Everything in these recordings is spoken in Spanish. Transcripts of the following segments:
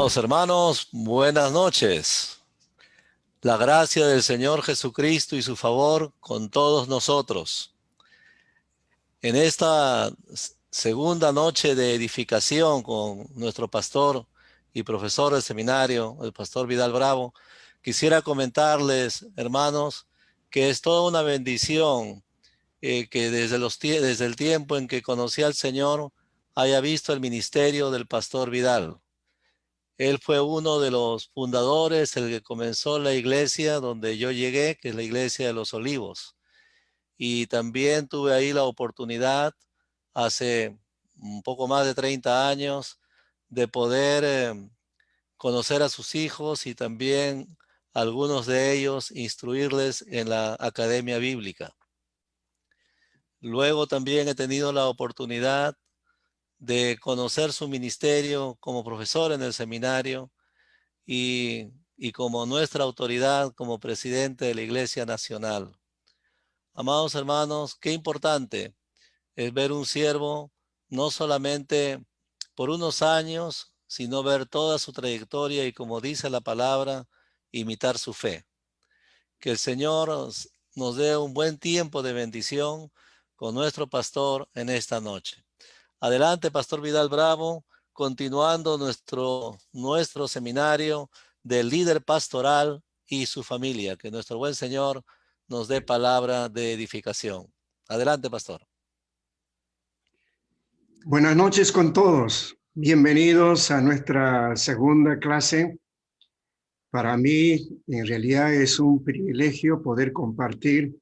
Amados hermanos, buenas noches. La gracia del Señor Jesucristo y su favor con todos nosotros. En esta segunda noche de edificación con nuestro pastor y profesor del seminario, el pastor Vidal Bravo, quisiera comentarles, hermanos, que es toda una bendición que desde el tiempo en que conocí al Señor haya visto el ministerio del pastor Vidal. Él fue uno de los fundadores, el que comenzó la iglesia donde yo llegué, que es la iglesia de los Olivos. Y también tuve ahí la oportunidad, hace un poco más de 30 años, de poder conocer a sus hijos y también algunos de ellos instruirles en la academia bíblica. Luego también he tenido la oportunidad de conocer su ministerio como profesor en el seminario y como nuestra autoridad como presidente de la Iglesia Nacional. Amados hermanos, qué importante es ver un siervo no solamente por unos años, sino ver toda su trayectoria y, como dice la palabra, imitar su fe. Que el Señor nos dé un buen tiempo de bendición con nuestro pastor en esta noche. Adelante, Pastor Vidal Bravo, continuando nuestro seminario del líder pastoral y su familia. Que nuestro buen Señor nos dé palabra de edificación. Adelante, Pastor. Buenas noches con todos. Bienvenidos a nuestra segunda clase. Para mí, en realidad, es un privilegio poder compartir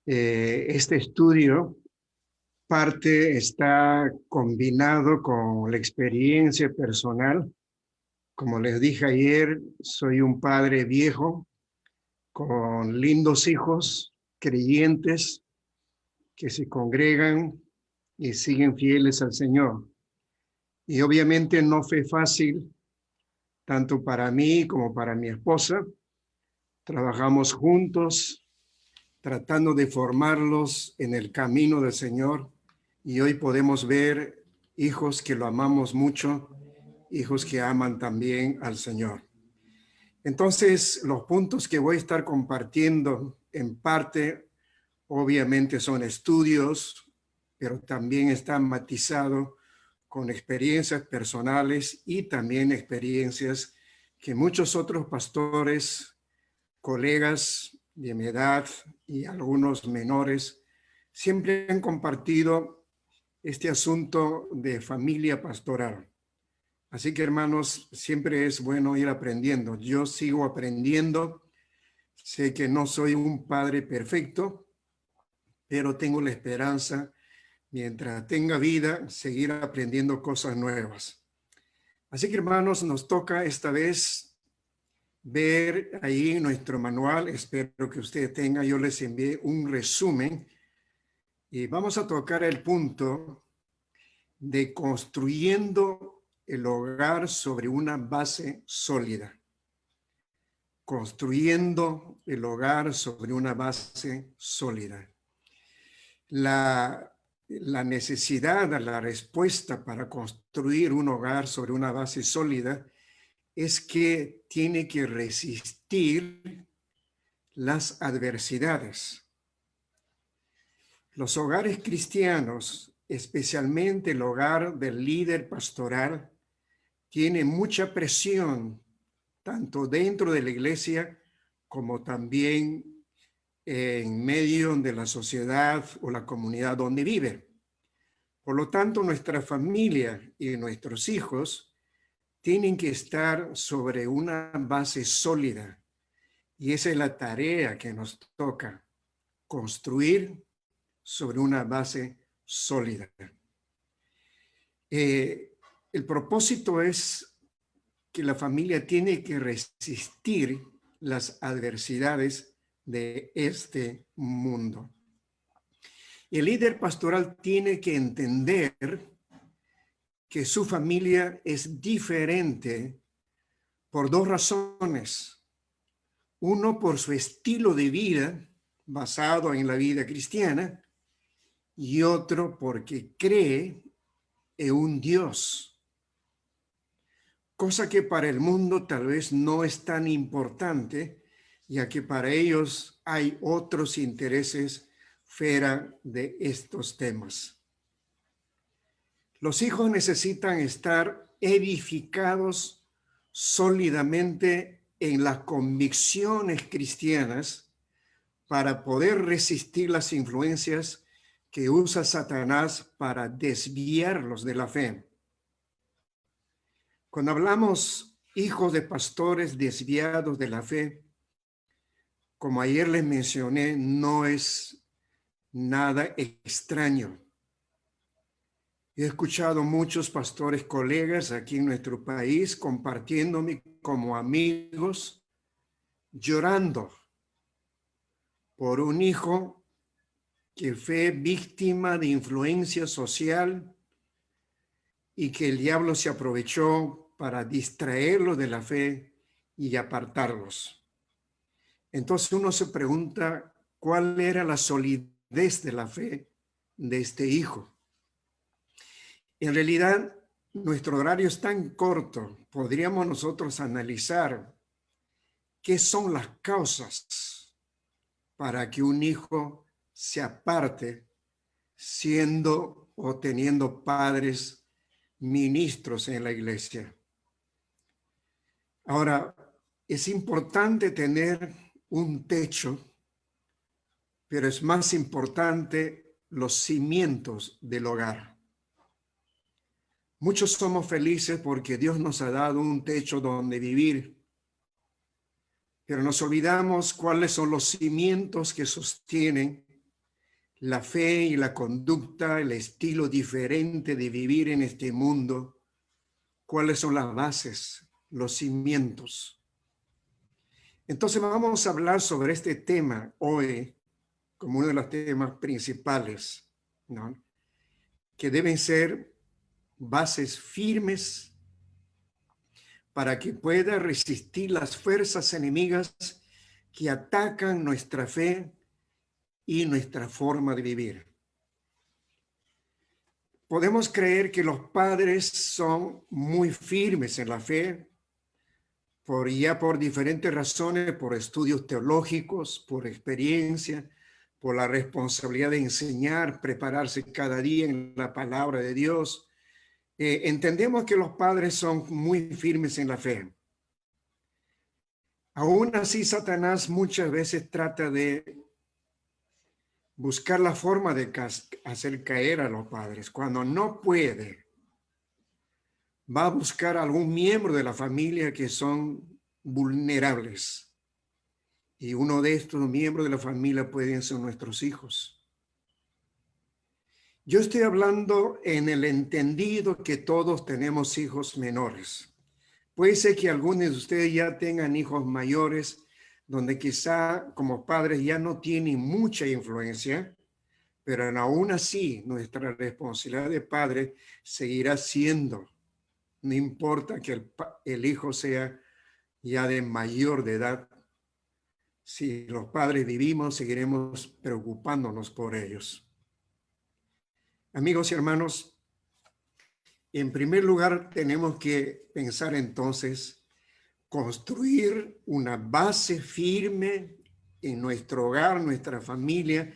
este estudio. Parte está combinado con la experiencia personal. Como les dije ayer, soy un padre viejo con lindos hijos, creyentes, que se congregan y siguen fieles al Señor. Y obviamente no fue fácil, tanto para mí como para mi esposa. Trabajamos juntos, tratando de formarlos en el camino del Señor. Y hoy podemos ver hijos que lo amamos mucho, hijos que aman también al Señor. Entonces, los puntos que voy a estar compartiendo en parte, obviamente son estudios, pero también están matizados con experiencias personales y también experiencias que muchos otros pastores, colegas de mi edad y algunos menores, siempre han compartido este asunto de familia pastoral. Así que, hermanos, siempre es bueno ir aprendiendo. Yo sigo aprendiendo. Sé que no soy un padre perfecto, pero tengo la esperanza, mientras tenga vida, seguir aprendiendo cosas nuevas. Así que, hermanos, nos toca esta vez ver ahí nuestro manual. Espero que ustedes tengan. Yo les envié un resumen y vamos a tocar el punto de construyendo el hogar sobre una base sólida. Construyendo el hogar sobre una base sólida. La necesidad, la respuesta para construir un hogar sobre una base sólida es que tiene que resistir las adversidades. Los hogares cristianos, especialmente el hogar del líder pastoral, tiene mucha presión, tanto dentro de la iglesia como también en medio de la sociedad o la comunidad donde vive. Por lo tanto, nuestra familia y nuestros hijos tienen que estar sobre una base sólida. Y esa es la tarea que nos toca, construir sobre una base sólida. El propósito es que la familia tiene que resistir las adversidades de este mundo. El líder pastoral tiene que entender que su familia es diferente por dos razones. Uno, por su estilo de vida basado en la vida cristiana, y otro porque cree en un Dios. cosa que para el mundo tal vez no es tan importante, ya que para ellos hay otros intereses fuera de estos temas. Los hijos necesitan estar edificados sólidamente en las convicciones cristianas para poder resistir las influencias que usa Satanás para desviarlos de la fe. Cuando hablamos hijos de pastores desviados de la fe, como ayer les mencioné, no es nada extraño. He escuchado muchos pastores colegas aquí en nuestro país compartiéndome como amigos, llorando por un hijo que fue víctima de influencia social y que el diablo se aprovechó para distraerlos de la fe y apartarlos. Entonces uno se pregunta cuál era la solidez de la fe de este hijo. En realidad, nuestro horario es tan corto, podríamos nosotros analizar qué son las causas para que un hijo se aparte siendo o teniendo padres ministros en la iglesia. Ahora, es importante tener un techo, pero es más importante los cimientos del hogar. Muchos somos felices porque Dios nos ha dado un techo donde vivir, pero nos olvidamos cuáles son los cimientos que sostienen la fe y la conducta, el estilo diferente de vivir en este mundo. ¿Cuáles son las bases, los cimientos? Entonces vamos a hablar sobre este tema hoy como uno de los temas principales, ¿no? Que deben ser bases firmes para que pueda resistir las fuerzas enemigas que atacan nuestra fe y nuestra forma de vivir. Podemos creer que los padres son muy firmes en la fe, por diferentes razones, por estudios teológicos, por experiencia, por la responsabilidad de enseñar, prepararse cada día en la palabra de Dios. Entendemos que los padres son muy firmes en la fe. Aún así, Satanás muchas veces trata de buscar la forma de hacer caer a los padres. Cuando no puede, va a buscar a algún miembro de la familia que son vulnerables. Y uno de estos miembros de la familia pueden ser nuestros hijos. Yo estoy hablando en el entendido que todos tenemos hijos menores. Puede ser que algunos de ustedes ya tengan hijos mayores, donde quizá como padres ya no tienen mucha influencia, pero aún así nuestra responsabilidad de padre seguirá siendo, no importa que el hijo sea ya de mayor de edad. Si los padres vivimos, seguiremos preocupándonos por ellos. Amigos y hermanos, en primer lugar tenemos que pensar entonces construir una base firme en nuestro hogar, nuestra familia,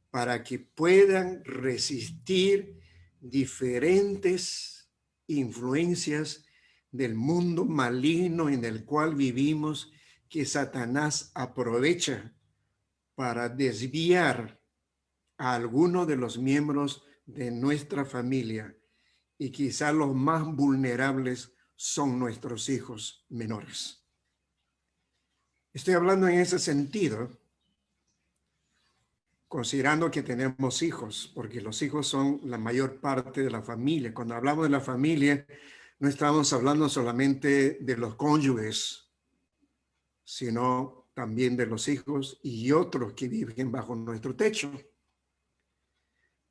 para que puedan resistir diferentes influencias del mundo maligno en el cual vivimos, que Satanás aprovecha para desviar a algunos de los miembros de nuestra familia, y quizá los más vulnerables son nuestros hijos menores. Estoy hablando en ese sentido, considerando que tenemos hijos, porque los hijos son la mayor parte de la familia. Cuando hablamos de la familia, no estamos hablando solamente de los cónyuges, sino también de los hijos y otros que viven bajo nuestro techo.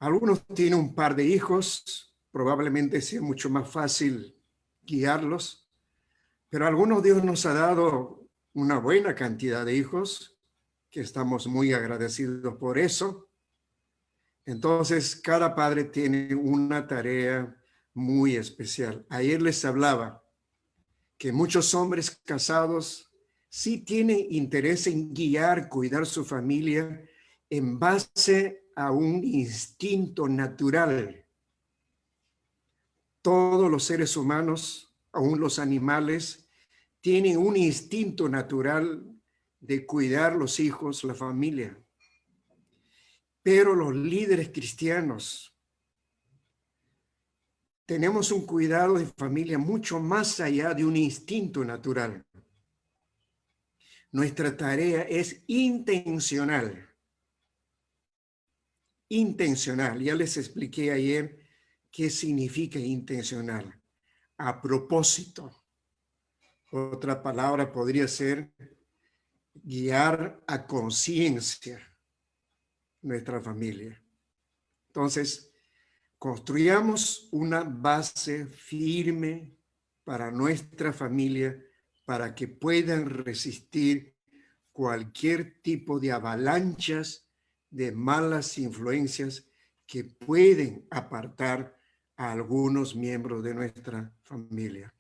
Algunos tienen un par de hijos, probablemente sea mucho más fácil guiarlos, pero a algunos Dios nos ha dado una buena cantidad de hijos, que estamos muy agradecidos por eso. Entonces, cada padre tiene una tarea muy especial. Ayer les hablaba que muchos hombres casados sí tienen interés en guiar, cuidar su familia en base a un instinto natural. Todos los seres humanos, aún los animales, tienen un instinto natural de cuidar los hijos, la familia. Pero los líderes cristianos tenemos un cuidado de familia mucho más allá de un instinto natural. Nuestra tarea es intencional. Intencional. Ya les expliqué ayer qué significa intencional. A propósito. Otra palabra podría ser guiar a conciencia nuestra familia. Entonces, construyamos una base firme para nuestra familia para que puedan resistir cualquier tipo de avalanchas de malas influencias que pueden apartar a algunos miembros de nuestra familia.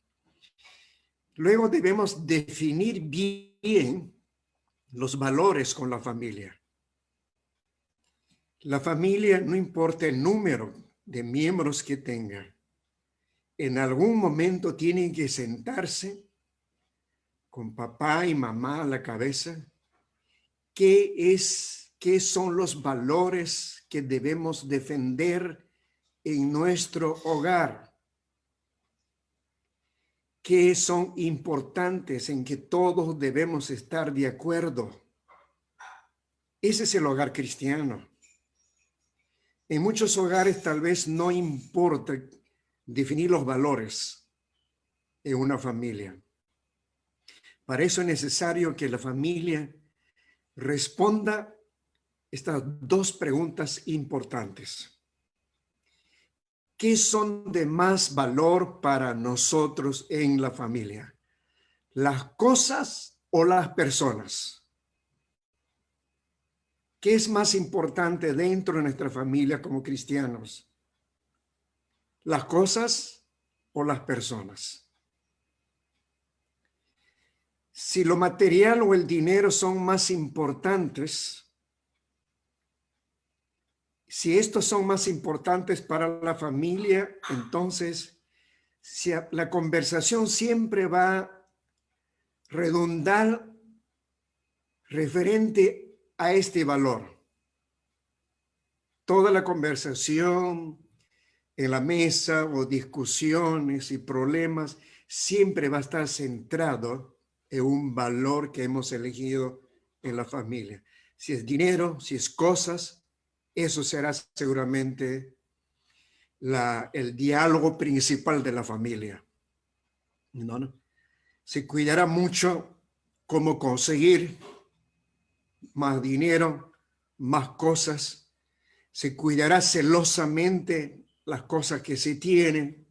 Luego debemos definir bien los valores con la familia. La familia, no importa el número de miembros que tenga, en algún momento tienen que sentarse con papá y mamá a la cabeza. ¿Qué son los valores que debemos defender en nuestro hogar? ¿Qué son importantes en que todos debemos estar de acuerdo? Ese es el hogar cristiano. En muchos hogares tal vez no importa definir los valores en una familia. Para eso es necesario que la familia responda estas dos preguntas importantes. ¿Qué son de más valor para nosotros en la familia? ¿Las cosas o las personas? ¿Qué es más importante dentro de nuestra familia como cristianos? ¿Las cosas o las personas? Si lo material o el dinero son más importantes, si estos son más importantes para la familia, entonces la conversación siempre va a redundar referente a este valor. Toda la conversación en la mesa o discusiones y problemas siempre va a estar centrado en un valor que hemos elegido en la familia. Si es dinero, si es cosas, eso será seguramente el diálogo principal de la familia. ¿No? Se cuidará mucho cómo conseguir más dinero, más cosas. Se cuidará celosamente las cosas que se tienen,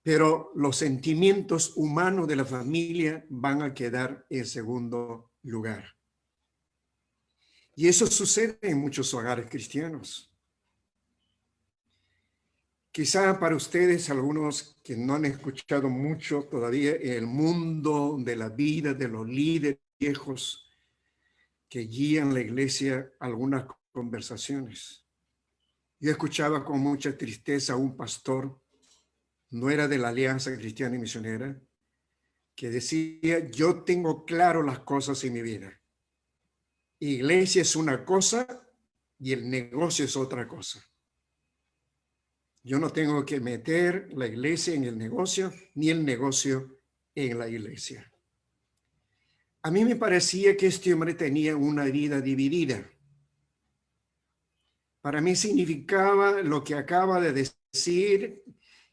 pero los sentimientos humanos de la familia van a quedar en segundo lugar. Y eso sucede en muchos hogares cristianos. Quizá para ustedes, algunos que no han escuchado mucho todavía el mundo de la vida de los líderes viejos que guían la iglesia, algunas conversaciones. Yo escuchaba con mucha tristeza a un pastor, no era de la Alianza Cristiana y Misionera, que decía: yo tengo claro las cosas en mi vida. Iglesia es una cosa y el negocio es otra cosa. Yo no tengo que meter la iglesia en el negocio, ni el negocio en la iglesia. A mí me parecía que este hombre tenía una vida dividida. Para mí significaba lo que acaba de decir,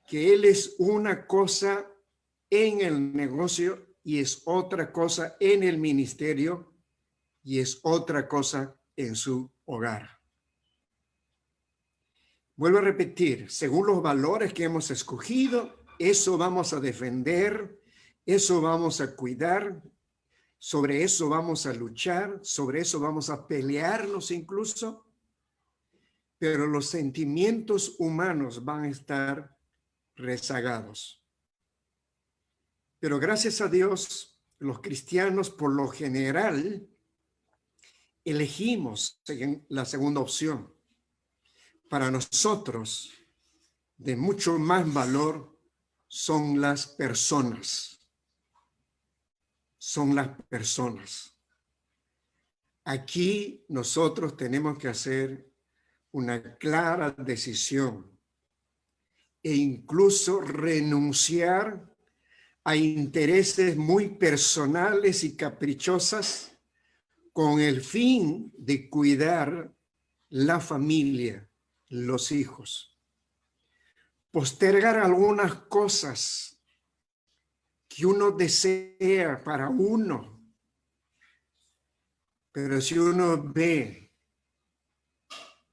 que él es una cosa en el negocio y es otra cosa en el ministerio y es otra cosa en su hogar. Vuelvo a repetir, según los valores que hemos escogido, eso vamos a defender, eso vamos a cuidar, sobre eso vamos a luchar, sobre eso vamos a pelearnos incluso, pero los sentimientos humanos van a estar rezagados. Pero gracias a Dios, los cristianos por lo general elegimos la segunda opción. Para nosotros, de mucho más valor son las personas. Son las personas. Aquí nosotros tenemos que hacer una clara decisión e incluso renunciar a intereses muy personales y caprichosas con el fin de cuidar la familia, los hijos. Postergar algunas cosas que uno desea para uno, pero si uno ve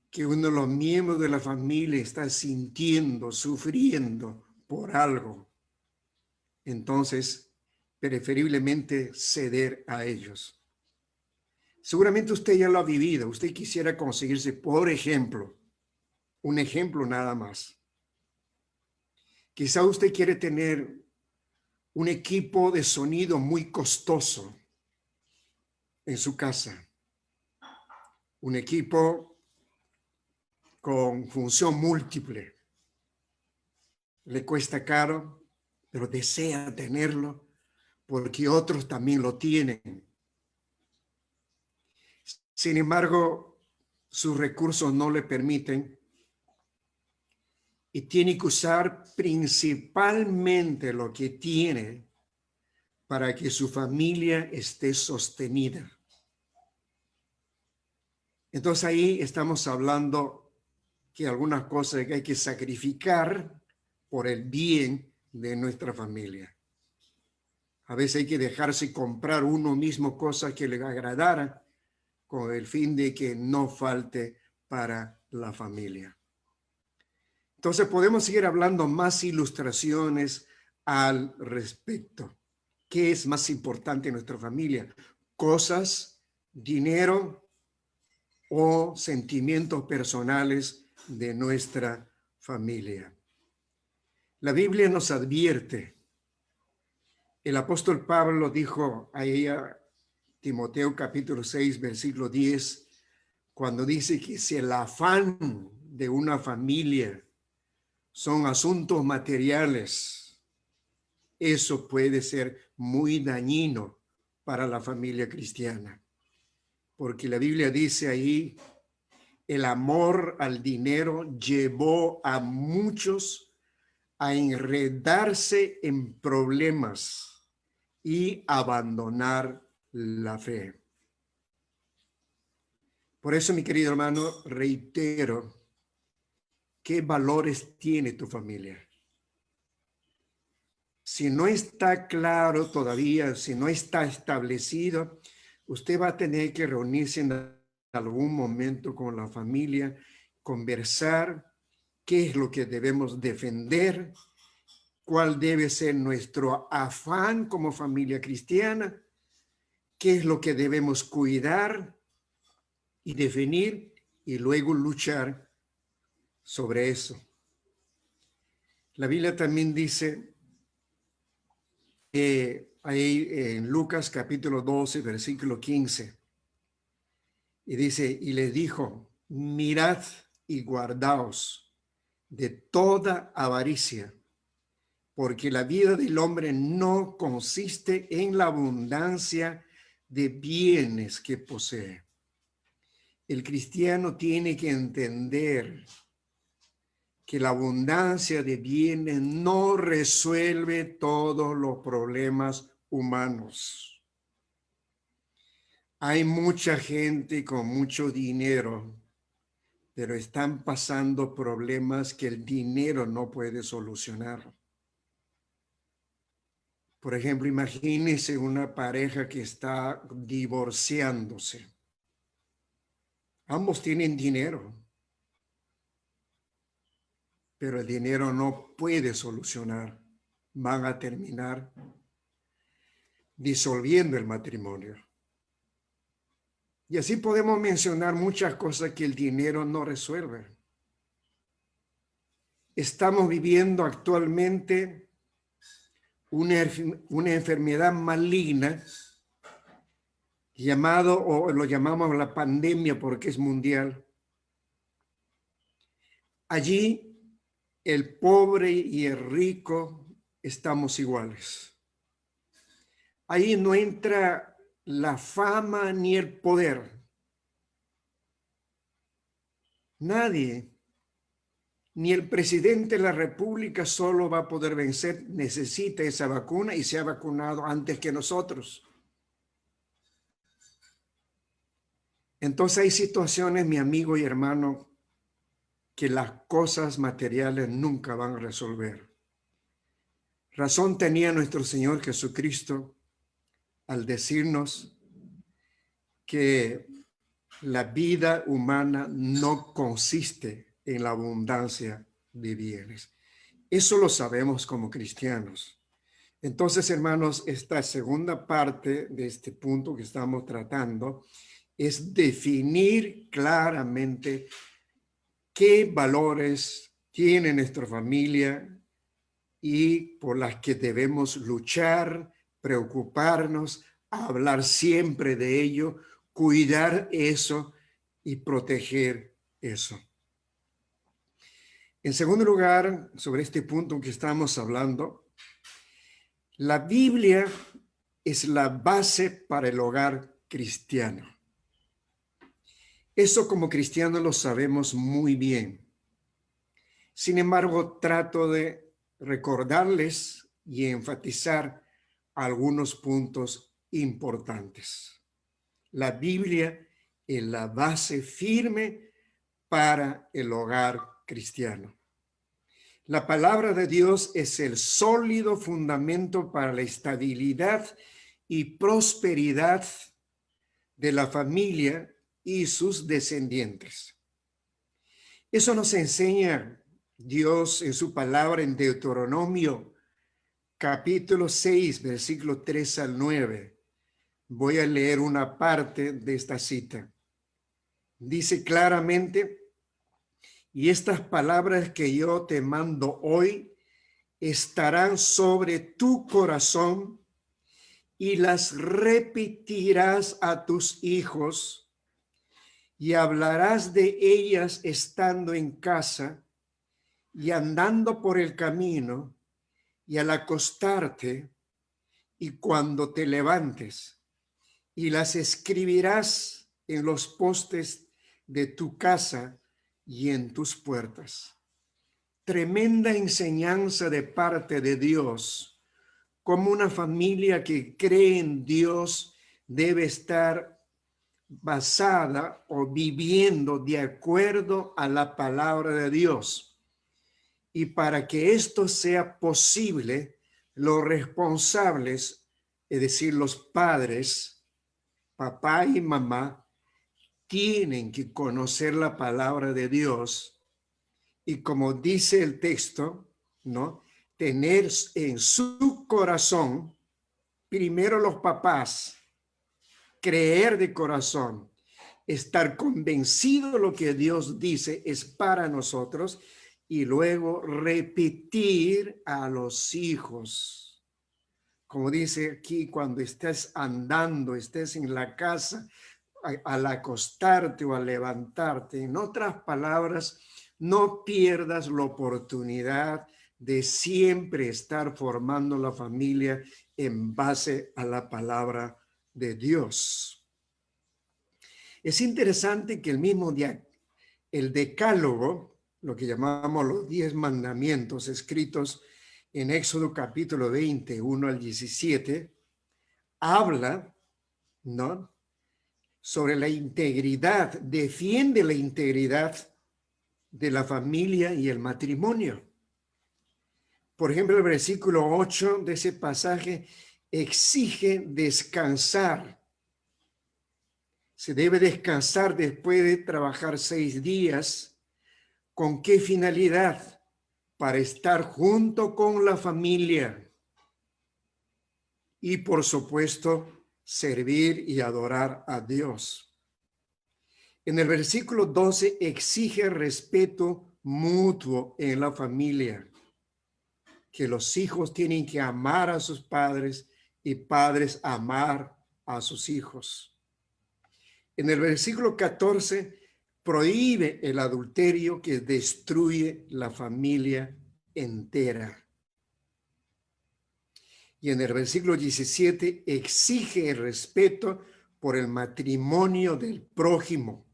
que uno de los miembros de la familia está sintiendo, sufriendo por algo, entonces preferiblemente ceder a ellos. Seguramente usted ya lo ha vivido. Usted quisiera conseguirse, por ejemplo, un ejemplo nada más. Quizá usted quiere tener un equipo de sonido muy costoso en su casa. Un equipo con función múltiple. Le cuesta caro, pero desea tenerlo porque otros también lo tienen. Sin embargo, sus recursos no le permiten y tiene que usar principalmente lo que tiene para que su familia esté sostenida. Entonces ahí estamos hablando que algunas cosas que hay que sacrificar por el bien de nuestra familia. A veces hay que dejarse comprar uno mismo cosas que le agradaran con el fin de que no falte para la familia. Entonces podemos seguir hablando más ilustraciones al respecto. ¿Qué es más importante en nuestra familia? ¿Cosas, dinero o sentimientos personales de nuestra familia? La Biblia nos advierte. El apóstol Pablo dijo a ella, Timoteo capítulo 6, versículo 10, cuando dice que si el afán de una familia son asuntos materiales, eso puede ser muy dañino para la familia cristiana. Porque la Biblia dice ahí, el amor al dinero llevó a muchos a enredarse en problemas y abandonar la fe. Por eso, mi querido hermano, reitero, ¿qué valores tiene tu familia? Si no está claro todavía, si no está establecido, usted va a tener que reunirse en algún momento con la familia, conversar qué es lo que debemos defender, cuál debe ser nuestro afán como familia cristiana, qué es lo que debemos cuidar y definir y luego luchar sobre eso. La Biblia también dice ahí en Lucas capítulo 12, versículo 15, y dice, y les dijo, mirad y guardaos de toda avaricia, porque la vida del hombre no consiste en la abundancia de bienes que posee. El cristiano tiene que entender que la abundancia de bienes no resuelve todos los problemas humanos. Hay mucha gente con mucho dinero, pero están pasando problemas que el dinero no puede solucionar. Por ejemplo, imagínense una pareja que está divorciándose. Ambos tienen dinero, pero el dinero no puede solucionar. Van a terminar disolviendo el matrimonio. Y así podemos mencionar muchas cosas que el dinero no resuelve. Estamos viviendo actualmente una enfermedad maligna llamado, o lo llamamos la pandemia porque es mundial. Allí el pobre y el rico estamos iguales. Ahí no entra la fama ni el poder. Nadie, ni el presidente de la República solo va a poder vencer, necesita esa vacuna y se ha vacunado antes que nosotros. Entonces hay situaciones, mi amigo y hermano, que las cosas materiales nunca van a resolver. Razón tenía nuestro Señor Jesucristo al decirnos que la vida humana no consiste en la abundancia de bienes. Eso lo sabemos como cristianos. Entonces, hermanos, esta segunda parte de este punto que estamos tratando es definir claramente qué valores tiene nuestra familia y por las que debemos luchar, preocuparnos, hablar siempre de ello, cuidar eso y proteger eso. En segundo lugar, sobre este punto que estamos hablando, la Biblia es la base para el hogar cristiano. Eso como cristianos lo sabemos muy bien. Sin embargo, trato de recordarles y enfatizar algunos puntos importantes. La Biblia es la base firme para el hogar cristiano. La palabra de Dios es el sólido fundamento para la estabilidad y prosperidad de la familia y sus descendientes. Eso nos enseña Dios en su palabra en Deuteronomio capítulo 6, versículo 3 al 9. Voy a leer una parte de esta cita. Dice claramente: y estas palabras que yo te mando hoy estarán sobre tu corazón y las repetirás a tus hijos y hablarás de ellas estando en casa y andando por el camino y al acostarte y cuando te levantes, y las escribirás en los postes de tu casa y en tus puertas. Tremenda enseñanza de parte de Dios, como una familia que cree en Dios debe estar basada o viviendo de acuerdo a la palabra de Dios. Y para que esto sea posible, los responsables, es decir, los padres, papá y mamá, tienen que conocer la palabra de Dios y, como dice el texto, ¿no?, tener en su corazón, primero los papás, creer de corazón, estar convencido de lo que Dios dice es para nosotros, y luego repetir a los hijos. Como dice aquí, cuando estés andando, estés en la casa, al acostarte o al levantarte. En otras palabras, no pierdas la oportunidad de siempre estar formando la familia en base a la palabra de Dios. Es interesante que el mismo el decálogo, lo que llamamos los 10 mandamientos escritos en Éxodo capítulo 20, 1 al 17, habla, ¿no?, sobre la integridad, defiende la integridad de la familia y el matrimonio. Por ejemplo, el versículo 8 de ese pasaje exige descansar. Se debe descansar después de trabajar 6 días. ¿Con qué finalidad? Para estar junto con la familia y, por supuesto, servir y adorar a Dios. En el versículo 12 exige respeto mutuo en la familia. que los hijos tienen que amar a sus padres y padres amar a sus hijos. En el versículo 14 prohíbe el adulterio que destruye la familia entera. Y en el versículo 17 exige el respeto por el matrimonio del prójimo.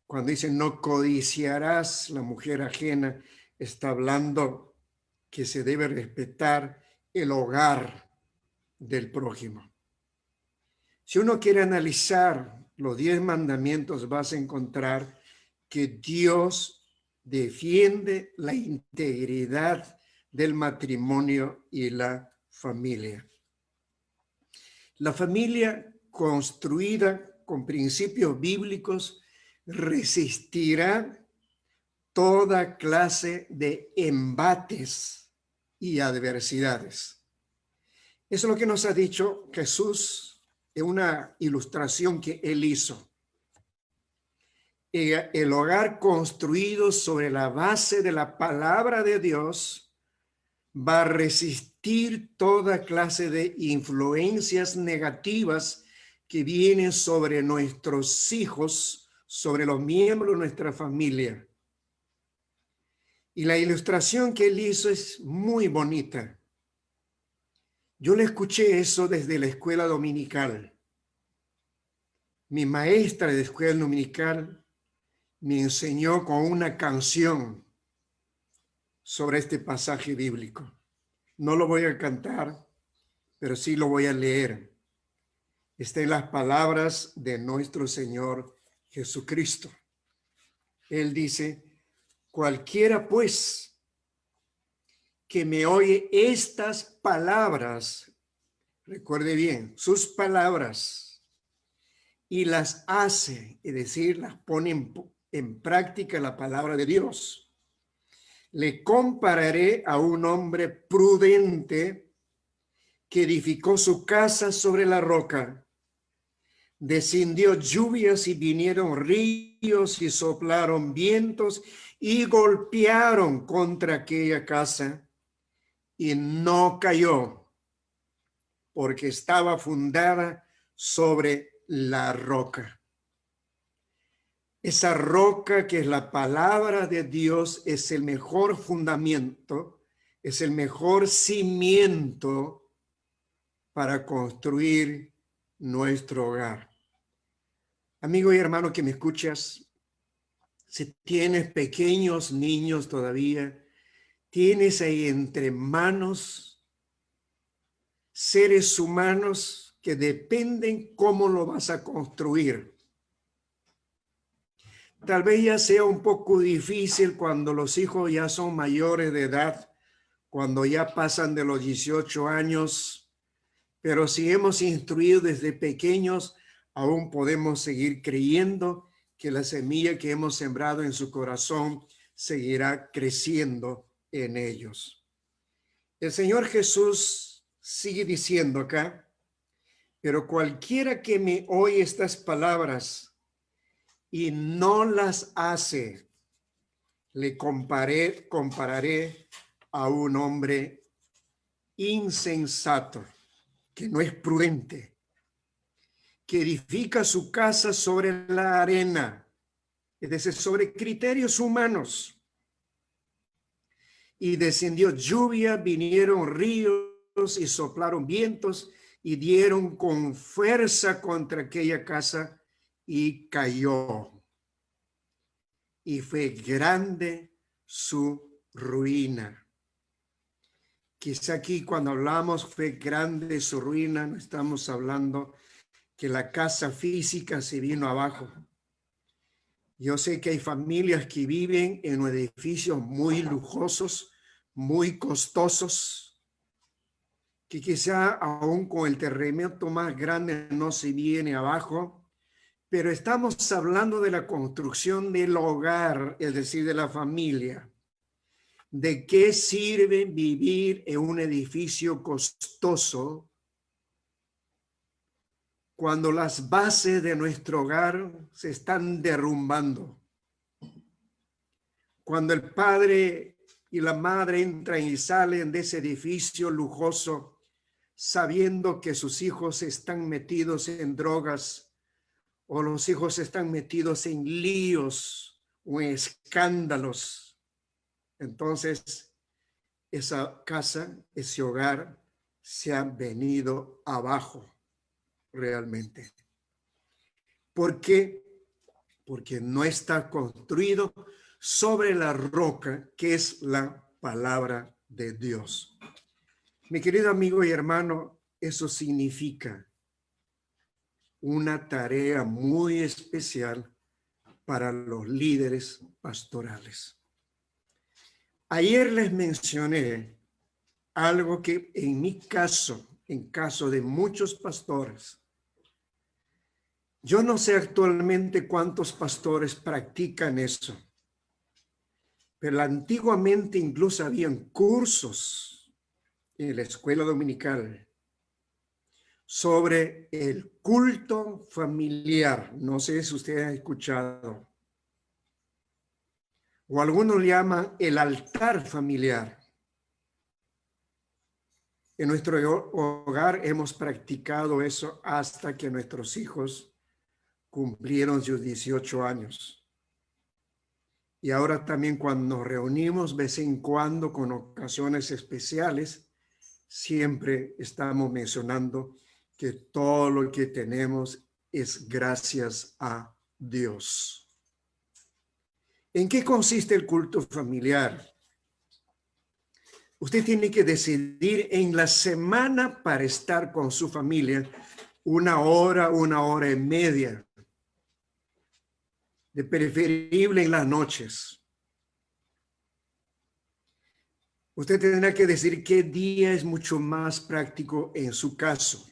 Cuando dice no codiciarás la mujer ajena, está hablando que se debe respetar el hogar del prójimo. Si uno quiere analizar los 10 mandamientos, vas a encontrar que Dios defiende la integridad del matrimonio y la familia. La familia construida con principios bíblicos resistirá toda clase de embates y adversidades. Eso es lo que nos ha dicho Jesús en una ilustración que él hizo. El hogar construido sobre la base de la palabra de Dios va a resistir toda clase de influencias negativas que vienen sobre nuestros hijos, sobre los miembros de nuestra familia. Y la ilustración que él hizo es muy bonita. Yo le escuché eso desde la escuela dominical. Mi maestra de escuela dominical me enseñó con una canción sobre este pasaje bíblico. No lo voy a cantar, pero sí lo voy a leer. Está en las palabras de nuestro Señor Jesucristo. Él dice, cualquiera pues que me oye estas palabras, recuerde bien, sus palabras, y las hace, es decir, las pone en práctica la palabra de Dios. Le compararé a un hombre prudente que edificó su casa sobre la roca. Descendió lluvias y vinieron ríos y soplaron vientos y golpearon contra aquella casa y no cayó porque estaba fundada sobre la roca. Esa roca que es la palabra de Dios es el mejor fundamento, es el mejor cimiento para construir nuestro hogar. Amigo y hermano que me escuchas, si tienes pequeños niños todavía, tienes ahí entre manos seres humanos que dependen cómo lo vas a construir. Tal vez ya sea un poco difícil cuando los hijos ya son mayores de edad, cuando ya pasan de los 18 años, pero si hemos instruido desde pequeños, aún podemos seguir creyendo que la semilla que hemos sembrado en su corazón seguirá creciendo en ellos. El Señor Jesús sigue diciendo acá, pero cualquiera que me oye estas palabras y no las hace, le compararé a un hombre insensato, que no es prudente, que edifica su casa sobre la arena, es decir, sobre criterios humanos. Y descendió lluvia, vinieron ríos y soplaron vientos y dieron con fuerza contra aquella casa y cayó. Y fue grande su ruina. Quizá aquí cuando hablamos fue grande su ruina, no estamos hablando que la casa física se vino abajo. Yo sé que hay familias que viven en edificios muy lujosos, muy costosos, que quizá aún con el terremoto más grande no se viene abajo, pero estamos hablando de la construcción del hogar, es decir, de la familia. ¿De qué sirve vivir en un edificio costoso cuando las bases de nuestro hogar se están derrumbando? Cuando el padre y la madre entran y salen de ese edificio lujoso sabiendo que sus hijos están metidos en drogas o los hijos están metidos en líos o en escándalos. Entonces, esa casa, ese hogar se ha venido abajo realmente. ¿Por qué? Porque no está construido sobre la roca que es la palabra de Dios. Mi querido amigo y hermano, eso significa una tarea muy especial para los líderes pastorales. Ayer les mencioné algo que en mi caso, en caso de muchos pastores, yo no sé actualmente cuántos pastores practican eso, pero antiguamente incluso habían cursos en la escuela dominical sobre el culto familiar. No sé si ustedes han escuchado. O algunos le llaman el altar familiar. En nuestro hogar hemos practicado eso hasta que nuestros hijos cumplieron sus 18 años. Y ahora también cuando nos reunimos de vez en cuando con ocasiones especiales, siempre estamos mencionando que todo lo que tenemos es gracias a Dios. ¿En qué consiste el culto familiar? Usted tiene que decidir en la semana para estar con su familia 1 hora, 1 hora y media. De preferible en las noches. Usted tendrá que decir qué día es mucho más práctico en su caso.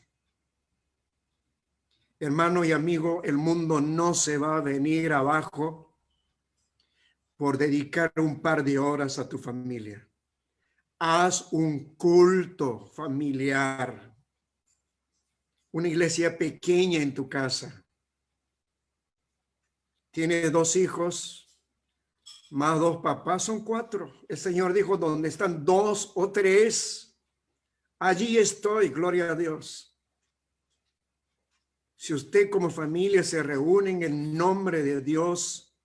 Hermano y amigo, el mundo no se va a venir abajo por dedicar un par de horas a tu familia. Haz un culto familiar, una iglesia pequeña en tu casa. Tienes 2 hijos, más 2 papás, son 4. El Señor dijo, donde están 2 o 3, allí estoy, gloria a Dios. Si usted como familia se reúnen en nombre de Dios,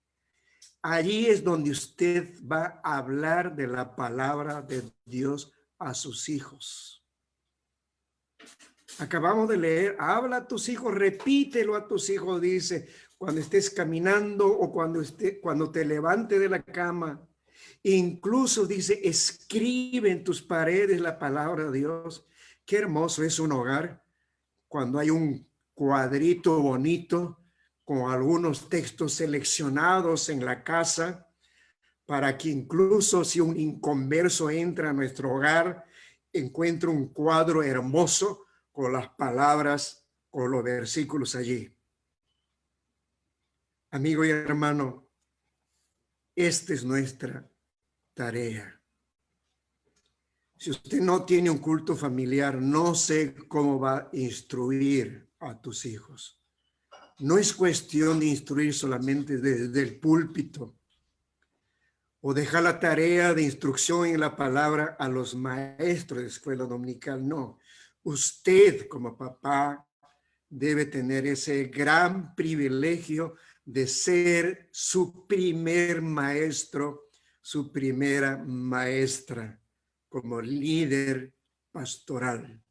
allí es donde usted va a hablar de la palabra de Dios a sus hijos. Acabamos de leer, habla a tus hijos, repítelo a tus hijos, dice, cuando estés caminando o cuando te levante de la cama. Incluso dice, escribe en tus paredes la palabra de Dios. Qué hermoso es un hogar cuando hay un cuadrito bonito con algunos textos seleccionados en la casa para que incluso si un inconverso entra a nuestro hogar, encuentre un cuadro hermoso con las palabras, con los versículos allí. Amigo y hermano, esta es nuestra tarea. Si usted no tiene un culto familiar, no sé cómo va a instruir a tus hijos. No es cuestión de instruir solamente desde el púlpito o dejar la tarea de instrucción en la palabra a los maestros de escuela dominical. No, usted como papá debe tener ese gran privilegio de ser su primer maestro, su primera maestra como líder pastoral.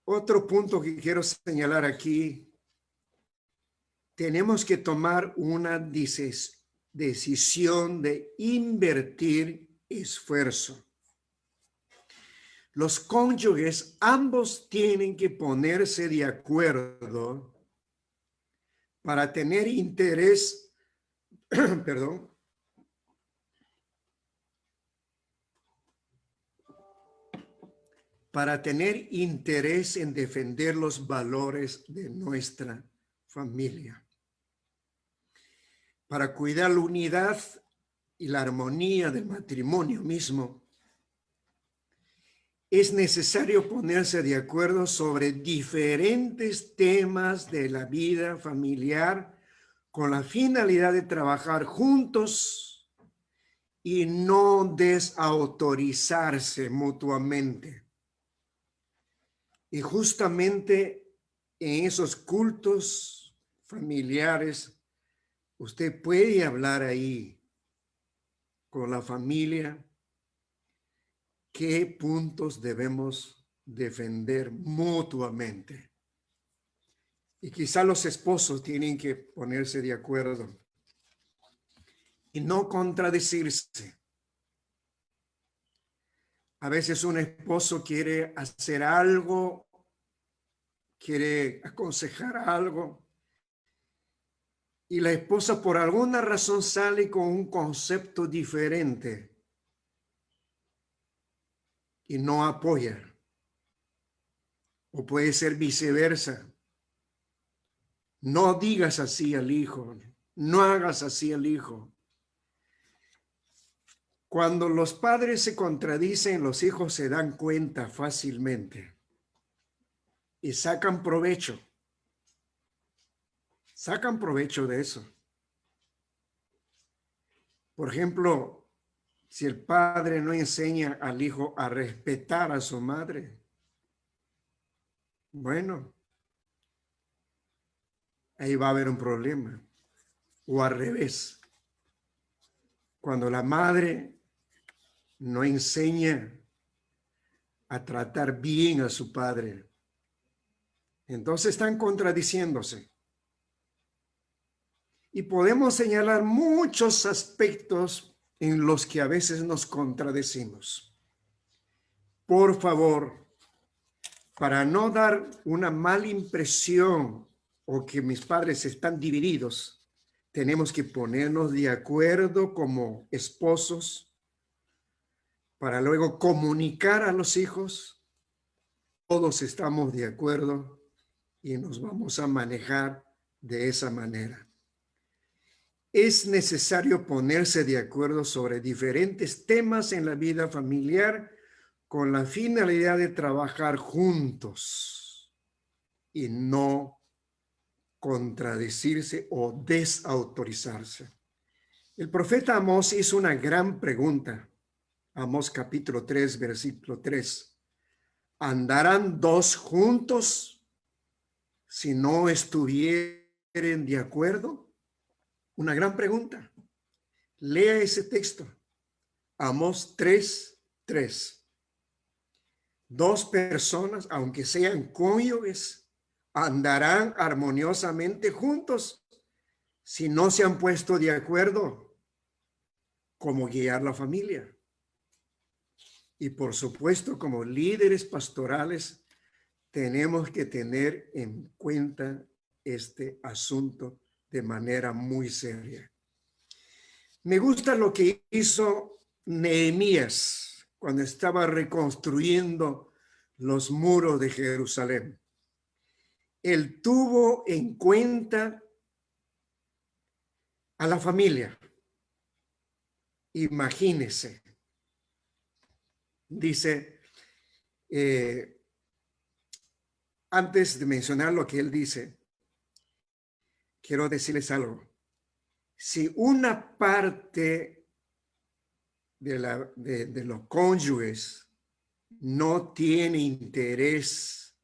Otro punto que quiero señalar aquí, tenemos que tomar una decisión de invertir esfuerzo. Los cónyuges ambos tienen que ponerse de acuerdo para tener interés, para tener interés en defender los valores de nuestra familia, para cuidar la unidad y la armonía del matrimonio mismo. Es necesario ponerse de acuerdo sobre diferentes temas de la vida familiar con la finalidad de trabajar juntos y no desautorizarse mutuamente. Y justamente en esos cultos familiares, usted puede hablar ahí con la familia qué puntos debemos defender mutuamente. Y quizá los esposos tienen que ponerse de acuerdo y no contradecirse. A veces un esposo quiere hacer algo, quiere aconsejar algo, y la esposa por alguna razón sale con un concepto diferente y no apoya. O puede ser viceversa. No digas así al hijo, no hagas así al hijo. Cuando los padres se contradicen, los hijos se dan cuenta fácilmente y sacan provecho. Sacan provecho de eso. Por ejemplo, si el padre no enseña al hijo a respetar a su madre, bueno, ahí va a haber un problema. O al revés, cuando la madre no enseña a tratar bien a su padre, entonces están contradiciéndose. Y podemos señalar muchos aspectos en los que a veces nos contradecimos. Por favor, para no dar una mala impresión o que mis padres están divididos, tenemos que ponernos de acuerdo como esposos para luego comunicar a los hijos. Todos estamos de acuerdo y nos vamos a manejar de esa manera. Es necesario ponerse de acuerdo sobre diferentes temas en la vida familiar con la finalidad de trabajar juntos y no contradecirse o desautorizarse. El profeta Amós hizo una gran pregunta. Amós capítulo 3, versículo 3. ¿Andarán dos juntos si no estuvieren de acuerdo? Una gran pregunta. Lea ese texto. Amós 3, 3. Dos personas, aunque sean cónyuges, andarán armoniosamente juntos si no se han puesto de acuerdo cómo guiar la familia. Y por supuesto, como líderes pastorales, tenemos que tener en cuenta este asunto de manera muy seria. Me gusta lo que hizo Nehemías cuando estaba reconstruyendo los muros de Jerusalén. Él tuvo en cuenta a la familia. Imagínese. Dice, antes de mencionar lo que él dice, quiero decirles algo. Si una parte de los cónyuges no tiene interés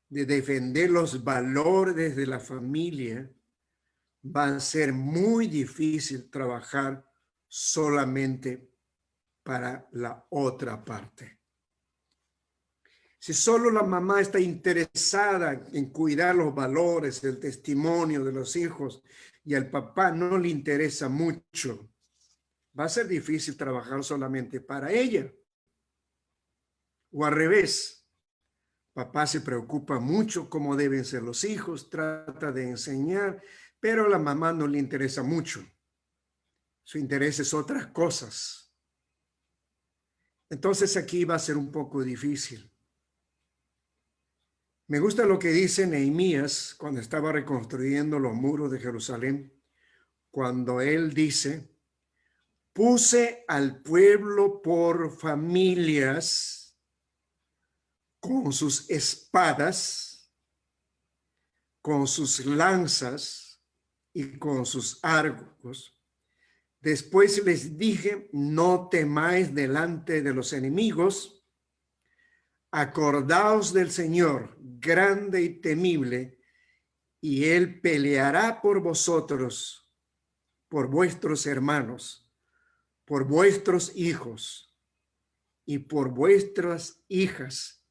de defender los valores de la familia, va a ser muy difícil trabajar solamente para la otra parte. Si solo la mamá está interesada en cuidar los valores, el testimonio de los hijos y al papá no le interesa mucho, va a ser difícil trabajar solamente para ella. O al revés, papá se preocupa mucho cómo deben ser los hijos, trata de enseñar, pero a la mamá no le interesa mucho. Su interés es otras cosas. Entonces aquí va a ser un poco difícil. Me gusta lo que dice Nehemías cuando estaba reconstruyendo los muros de Jerusalén, cuando él dice, puse al pueblo por familias con sus espadas, con sus lanzas y con sus arcos, Después les dije, no temáis delante de los enemigos, acordaos del Señor, grande y temible, y Él peleará por vosotros, por vuestros hermanos, por vuestros hijos, y por vuestras hijas,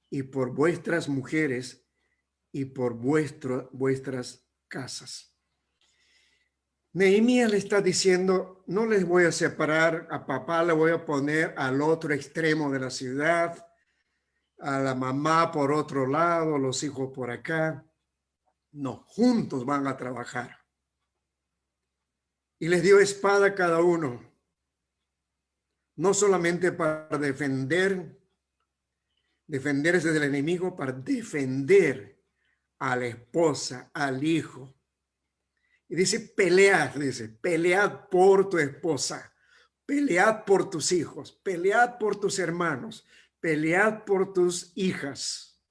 y por vuestras mujeres, y por vuestras casas. Nehemías le está diciendo, no les voy a separar, a papá le voy a poner al otro extremo de la ciudad, a la mamá por otro lado, los hijos por acá. No, juntos van a trabajar. Y les dio espada a cada uno, no solamente para defenderse del enemigo, para defender a la esposa, al hijo. Y dice, pelead por tu esposa, pelead por tus hijos, pelead por tus hermanos, pelead por tus hijas.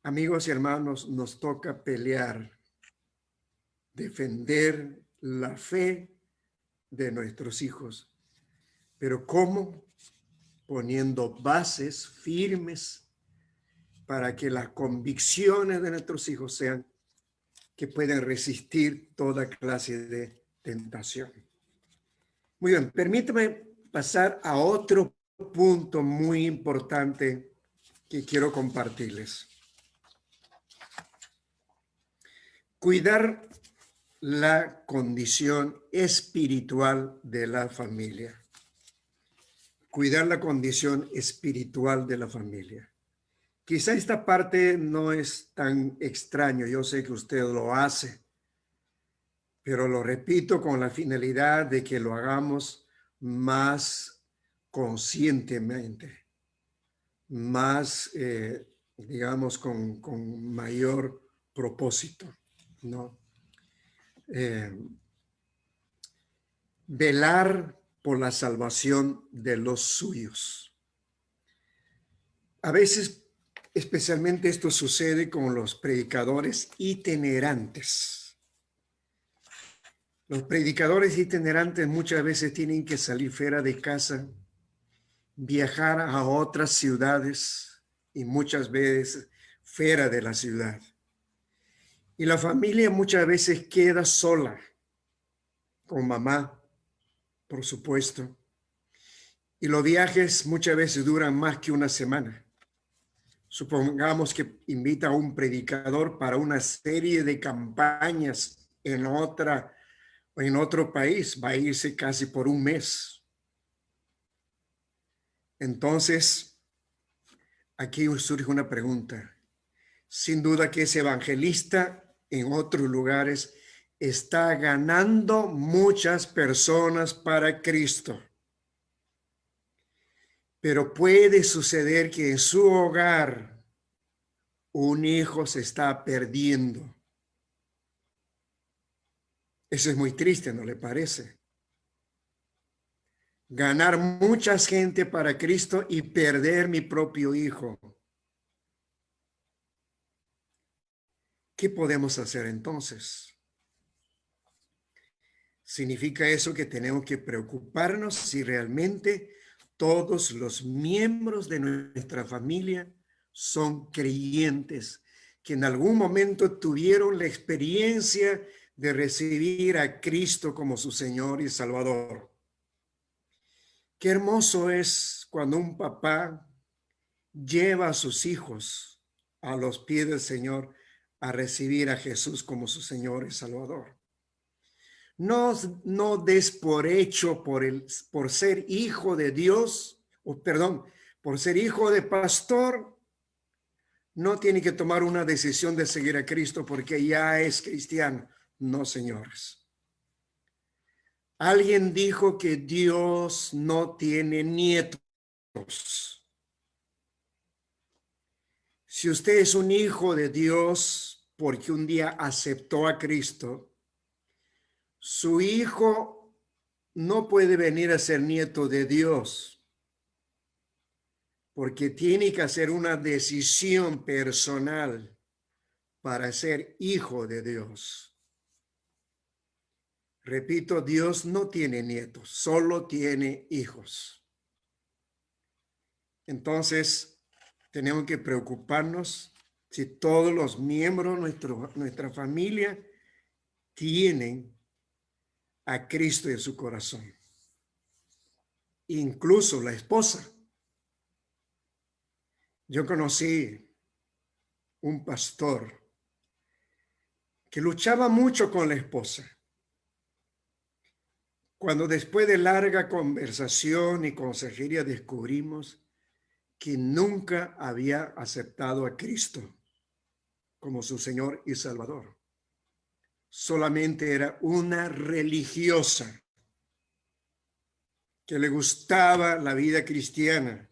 Amigos y hermanos, nos toca pelear, defender la fe de nuestros hijos. ¿Pero cómo? Poniendo bases firmes para que las convicciones de nuestros hijos sean que pueden resistir toda clase de tentación. Muy bien, permítame pasar a otro punto muy importante que quiero compartirles. Cuidar la condición espiritual de la familia. Cuidar la condición espiritual de la familia. Quizá esta parte no es tan extraño, yo sé que usted lo hace, pero lo repito con la finalidad de que lo hagamos más conscientemente, más, digamos, con mayor propósito, ¿no? Velar por la salvación de los suyos. A veces, especialmente esto sucede con los predicadores itinerantes. Los predicadores itinerantes muchas veces tienen que salir fuera de casa, viajar a otras ciudades y muchas veces fuera de la ciudad. Y la familia muchas veces queda sola, con mamá, por supuesto. Y los viajes muchas veces duran más que una semana. Supongamos que invita a un predicador para una serie de campañas en otro país, va a irse casi por un mes. Entonces, aquí surge una pregunta. Sin duda que ese evangelista en otros lugares está ganando muchas personas para Cristo. Pero puede suceder que en su hogar un hijo se está perdiendo. Eso es muy triste, ¿no le parece? Ganar mucha gente para Cristo y perder mi propio hijo. ¿Qué podemos hacer entonces? ¿Significa eso que tenemos que preocuparnos si realmente todos los miembros de nuestra familia son creyentes, que en algún momento tuvieron la experiencia de recibir a Cristo como su Señor y Salvador? Qué hermoso es cuando un papá lleva a sus hijos a los pies del Señor a recibir a Jesús como su Señor y Salvador. No des por hecho por ser hijo de Dios, por ser hijo de pastor, no tiene que tomar una decisión de seguir a Cristo porque ya es cristiano. No, señores. Alguien dijo que Dios no tiene nietos. Si usted es un hijo de Dios porque un día aceptó a Cristo, su hijo no puede venir a ser nieto de Dios porque tiene que hacer una decisión personal para ser hijo de Dios. Repito, Dios no tiene nietos, solo tiene hijos. Entonces, tenemos que preocuparnos si todos los miembros de nuestra familia tienen a Cristo en su corazón. Incluso la esposa. Yo conocí un pastor que luchaba mucho con la esposa. Cuando después de larga conversación y consejería descubrimos que nunca había aceptado a Cristo como su Señor y Salvador. Solamente era una religiosa que le gustaba la vida cristiana,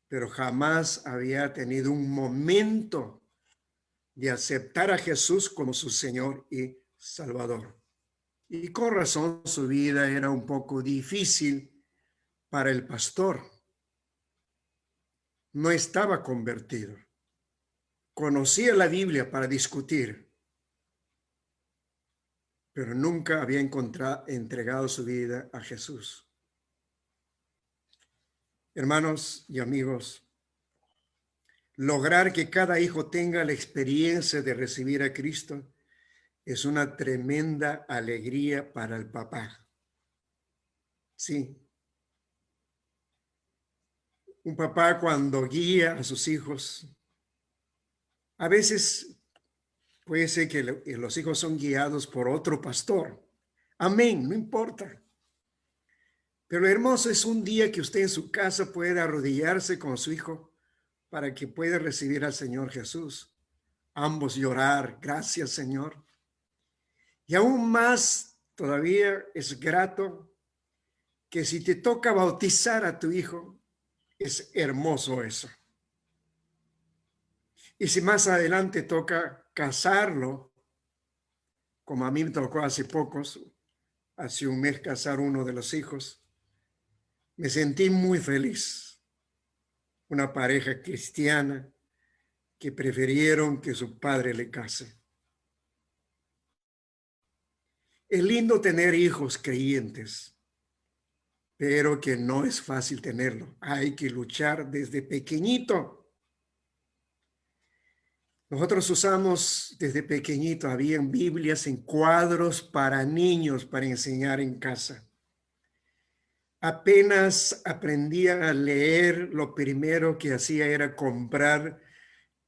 pero jamás había tenido un momento de aceptar a Jesús como su Señor y Salvador. Y con razón su vida era un poco difícil para el pastor. No estaba convertido. Conocía la Biblia para discutir, pero nunca había entregado su vida a Jesús. Hermanos y amigos, lograr que cada hijo tenga la experiencia de recibir a Cristo es una tremenda alegría para el papá. Sí. Un papá cuando guía a sus hijos, a veces puede ser que los hijos son guiados por otro pastor. Amén, no importa. Pero lo hermoso es un día que usted en su casa puede arrodillarse con su hijo para que pueda recibir al Señor Jesús. Ambos llorar, gracias Señor. Y aún más todavía es grato que si te toca bautizar a tu hijo, es hermoso eso. Y si más adelante toca casarlo, como a mí me tocó hace un mes casar uno de los hijos, me sentí muy feliz. Una pareja cristiana que prefirieron que su padre le case. Es lindo tener hijos creyentes, pero que no es fácil tenerlo. Hay que luchar desde pequeñito. Nosotros usamos desde pequeñito, habían Biblias en cuadros para niños para enseñar en casa. Apenas aprendía a leer, lo primero que hacía era comprar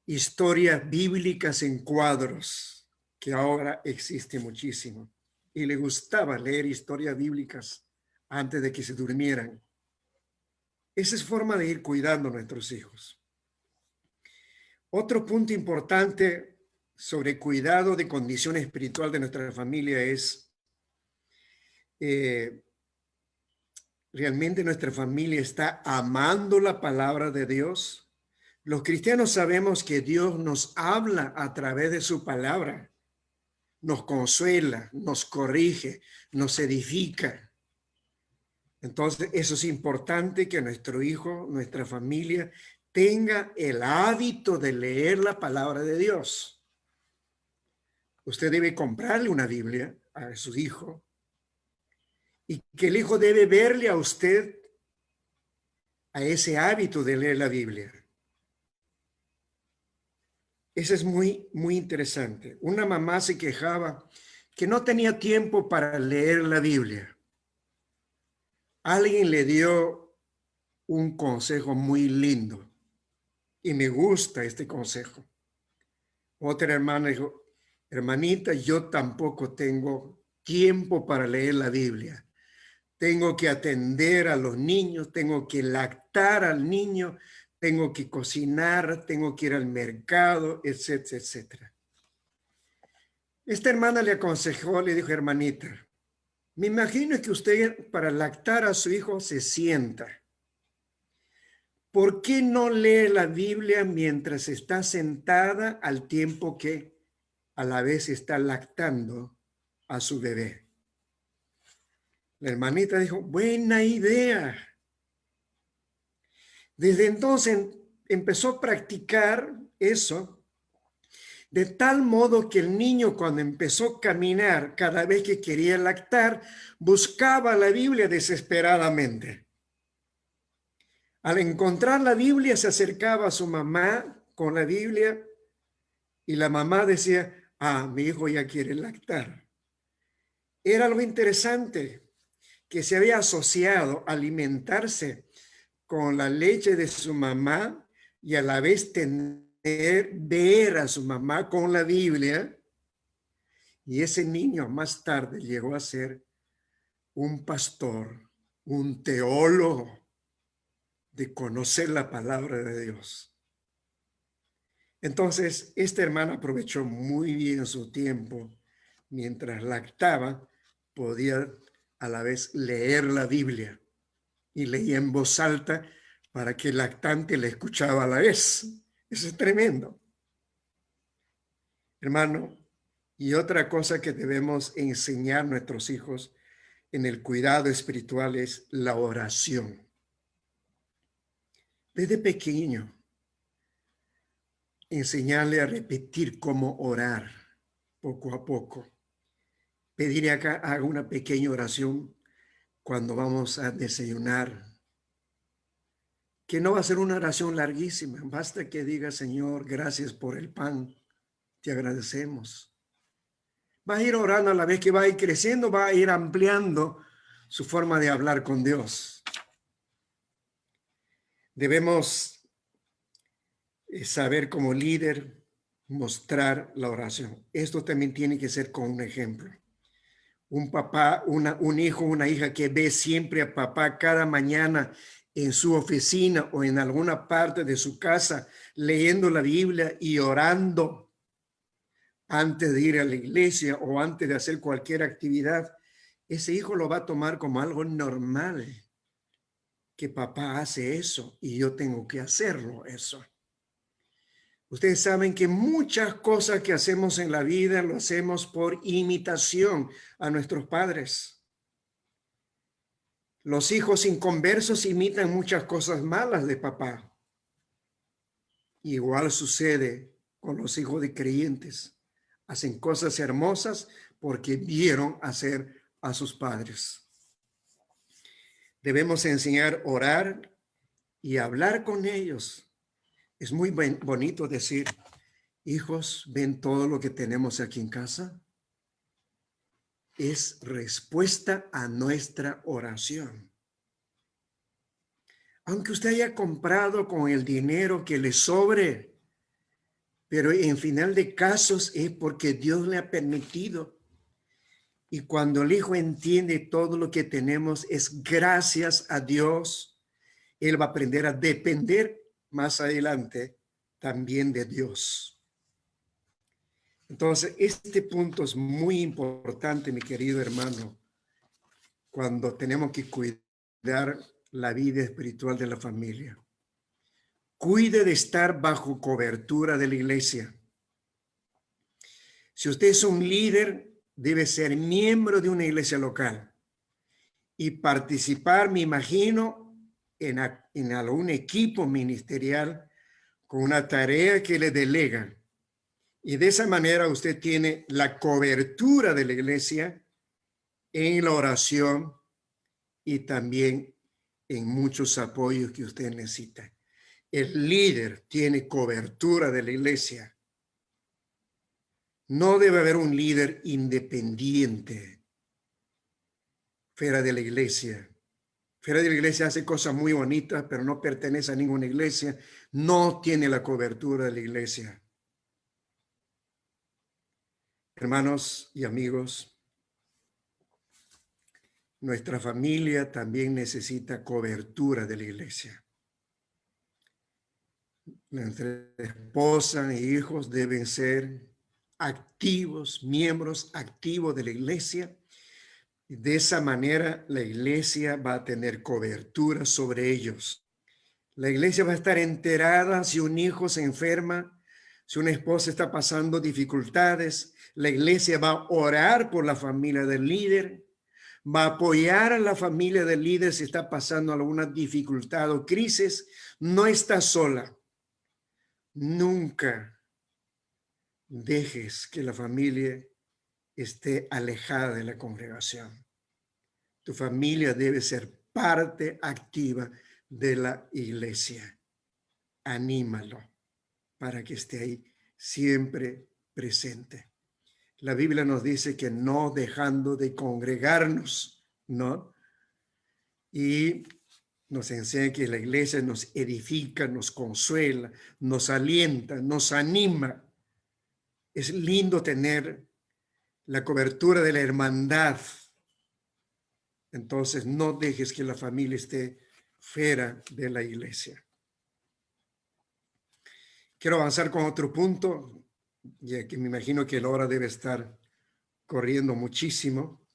historias bíblicas en cuadros, que ahora existe muchísimo. Y le gustaba leer historias bíblicas antes de que se durmieran. Esa es forma de ir cuidando a nuestros hijos. Otro punto importante sobre cuidado de condición espiritual de nuestra familia es ¿realmente nuestra familia está amando la palabra de Dios? Los cristianos sabemos que Dios nos habla a través de su palabra, nos consuela, nos corrige, nos edifica. Entonces, eso es importante que nuestro hijo, nuestra familia, tenga el hábito de leer la palabra de Dios. Usted debe comprarle una Biblia a su hijo y que el hijo debe verle a usted a ese hábito de leer la Biblia. Eso es muy, muy interesante. Una mamá se quejaba que no tenía tiempo para leer la Biblia. Alguien le dio un consejo muy lindo y me gusta este consejo. Otra hermana dijo, hermanita, yo tampoco tengo tiempo para leer la Biblia. Tengo que atender a los niños, tengo que lactar al niño, tengo que cocinar, tengo que ir al mercado, etcétera, etcétera. Esta hermana le aconsejó, le dijo, hermanita, me imagino que usted para lactar a su hijo se sienta. ¿Por qué no lee la Biblia mientras está sentada al tiempo que a la vez está lactando a su bebé? La hermanita dijo, buena idea. Desde entonces empezó a practicar eso De tal modo que el niño, cuando empezó a caminar, cada vez que quería lactar, buscaba la Biblia desesperadamente. Al encontrar la Biblia, se acercaba a su mamá con la Biblia y la mamá decía, ah, mi hijo ya quiere lactar. Era algo interesante que se había asociado a alimentarse con la leche de su mamá y a la vez ver a su mamá con la Biblia. Y ese niño más tarde llegó a ser un pastor, un teólogo, de conocer la palabra de Dios. Entonces, esta hermana aprovechó muy bien su tiempo. Mientras lactaba, podía a la vez leer la Biblia y leía en voz alta para que el lactante le escuchaba a la vez. Eso es tremendo. Hermano, y otra cosa que debemos enseñar a nuestros hijos en el cuidado espiritual es la oración. Desde pequeño, enseñarle a repetir cómo orar poco a poco. Pedirle acá, haga una pequeña oración cuando vamos a desayunar, que no va a ser una oración larguísima. Basta que diga, Señor, gracias por el pan, te agradecemos. Va a ir orando a la vez que va a ir creciendo, va a ir ampliando su forma de hablar con Dios. Debemos saber como líder mostrar la oración. Esto también tiene que ser con un ejemplo. Un papá, un hijo, una hija que ve siempre a papá cada mañana en su oficina o en alguna parte de su casa leyendo la Biblia y orando antes de ir a la iglesia o antes de hacer cualquier actividad, ese hijo lo va a tomar como algo normal, que papá hace eso y yo tengo que hacerlo eso. Ustedes saben que muchas cosas que hacemos en la vida lo hacemos por imitación a nuestros padres. Los hijos inconversos imitan muchas cosas malas de papá. Igual sucede con los hijos de creyentes. Hacen cosas hermosas porque vieron hacer a sus padres. Debemos enseñar a orar y hablar con ellos. Es muy bonito decir, hijos, ¿ven todo lo que tenemos aquí en casa? Es respuesta a nuestra oración. Aunque usted haya comprado con el dinero que le sobre, pero en final de casos es porque Dios le ha permitido. Y cuando el hijo entiende todo lo que tenemos es gracias a Dios, él va a aprender a depender más adelante también de Dios. Entonces, este punto es muy importante, mi querido hermano, cuando tenemos que cuidar la vida espiritual de la familia. Cuide de estar bajo cobertura de la iglesia. Si usted es un líder, debe ser miembro de una iglesia local y participar, me imagino, en algún equipo ministerial con una tarea que le delegan. Y de esa manera usted tiene la cobertura de la iglesia en la oración y también en muchos apoyos que usted necesita. El líder tiene cobertura de la iglesia. No debe haber un líder independiente fuera de la iglesia. Fuera de la iglesia hace cosas muy bonitas, pero no pertenece a ninguna iglesia. No tiene la cobertura de la iglesia. Hermanos y amigos, nuestra familia también necesita cobertura de la iglesia. Nuestra esposa e hijos deben ser activos, miembros activos de la iglesia. De esa manera, la iglesia va a tener cobertura sobre ellos. La iglesia va a estar enterada si un hijo se enferma, si una esposa está pasando dificultades. La iglesia va a orar por la familia del líder, va a apoyar a la familia del líder si está pasando alguna dificultad o crisis. No está sola. Nunca dejes que la familia esté alejada de la congregación. Tu familia debe ser parte activa de la iglesia. Anímalo para que esté ahí siempre presente. La Biblia nos dice que no dejando de congregarnos, ¿no? Y nos enseña que la iglesia nos edifica, nos consuela, nos alienta, nos anima. Es lindo tener la cobertura de la hermandad. Entonces, no dejes que la familia esté fuera de la iglesia. Quiero avanzar con otro punto, ya que me imagino que la hora debe estar corriendo muchísimo.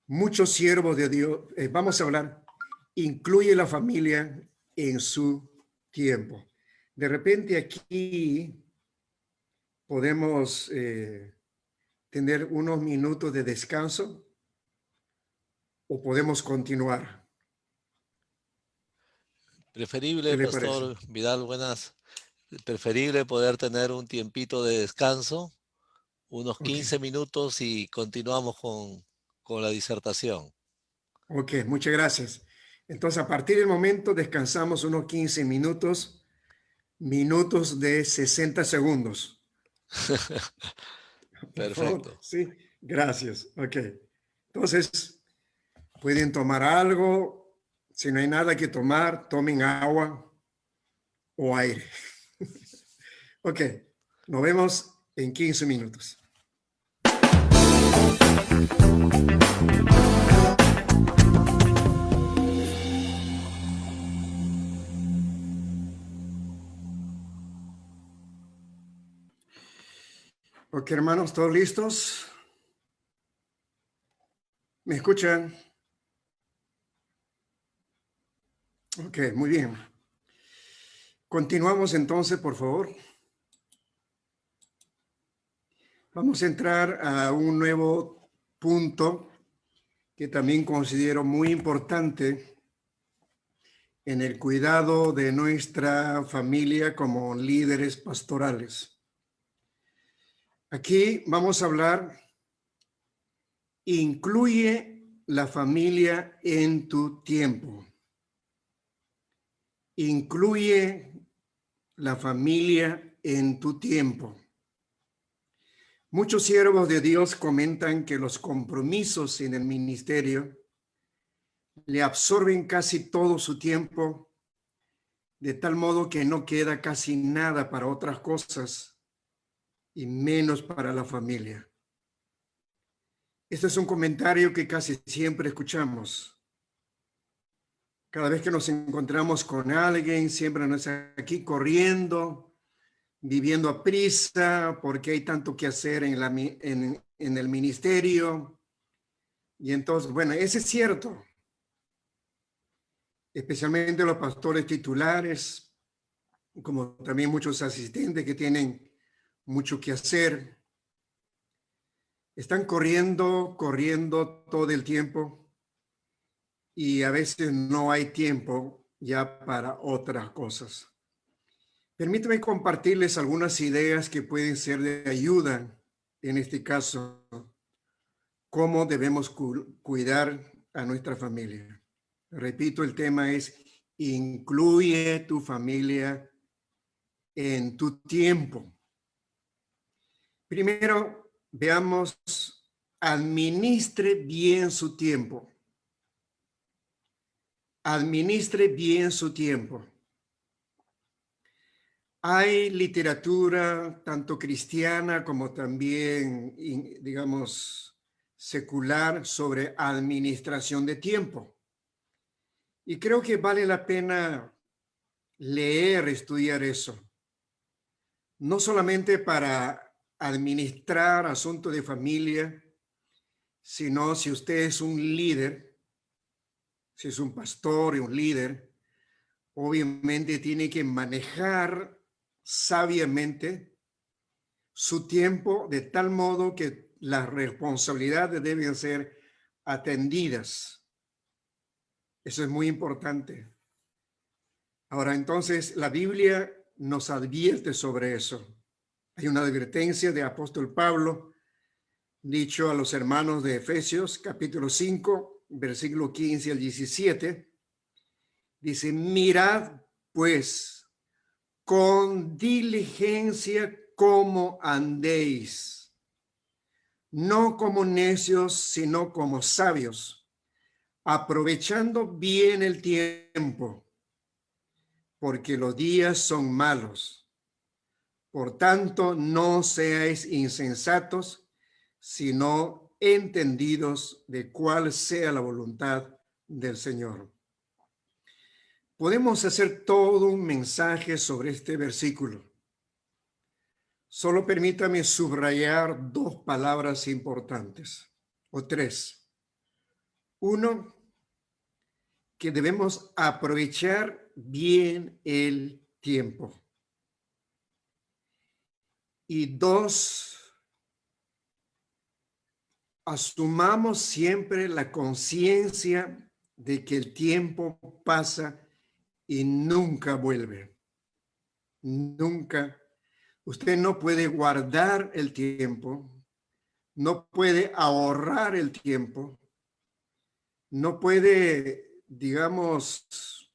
Muchos siervos de Dios, vamos a hablar, incluye la familia en su tiempo. De repente aquí podemos tener unos minutos de descanso o podemos continuar. ¿Qué Preferible, le parece? Pastor Vidal, buenas. Preferible poder tener un tiempito de descanso, unos Ok, 15 minutos y continuamos con la disertación. ok, muchas gracias. Entonces, a partir del momento descansamos unos 15 minutos, minutos de 60 segundos. Por favor, Perfecto. sí, gracias. Ok, entonces pueden tomar algo. Si no hay nada que tomar, tomen agua o aire. Ok, nos vemos en 15 minutos. Ok, hermanos, ¿todos listos? ¿Me escuchan? Ok, muy bien. Continuamos entonces, por favor. Vamos a entrar a un nuevo punto que también considero muy importante en el cuidado de nuestra familia como líderes pastorales. Aquí vamos a hablar, incluye la familia en tu tiempo. Incluye la familia en tu tiempo. Muchos siervos de Dios comentan que los compromisos en el ministerio le absorben casi todo su tiempo, de tal modo que no queda casi nada para otras cosas y menos para la familia. Este es un comentario que casi siempre escuchamos. Cada vez que nos encontramos con alguien, siempre nos está aquí corriendo, viviendo a prisa, porque hay tanto que hacer en el ministerio. Y entonces, bueno, ese es cierto, especialmente los pastores titulares, como también muchos asistentes que tienen mucho que hacer. Están corriendo todo el tiempo y a veces no hay tiempo ya para otras cosas. Permítame compartirles algunas ideas que pueden ser de ayuda en este caso, cómo debemos cuidar a nuestra familia. Repito, el tema es incluye tu familia en tu tiempo. Primero, veamos, administre bien su tiempo. Administre bien su tiempo. Hay literatura tanto cristiana como también, digamos, secular sobre administración de tiempo. Y creo que vale la pena leer, estudiar eso. No solamente para administrar asuntos de familia, sino si usted es un líder, si es un pastor y un líder, obviamente tiene que manejar sabiamente su tiempo de tal modo que las responsabilidades deben ser atendidas. Eso es muy importante. Ahora, entonces, la Biblia nos advierte sobre eso. Hay una advertencia de apóstol Pablo, dicho a los hermanos de Efesios, capítulo 5, versículo 15 al 17. Dice, mirad pues con diligencia cómo andéis, no como necios, sino como sabios, aprovechando bien el tiempo, porque los días son malos. Por tanto, no seáis insensatos, sino entendidos de cuál sea la voluntad del Señor. Podemos hacer todo un mensaje sobre este versículo. Solo permítame subrayar dos palabras importantes, o tres. Uno, que debemos aprovechar bien el tiempo. Y dos, asumamos siempre la conciencia de que el tiempo pasa y nunca vuelve. Nunca. Usted no puede guardar el tiempo, no puede ahorrar el tiempo, no puede, digamos,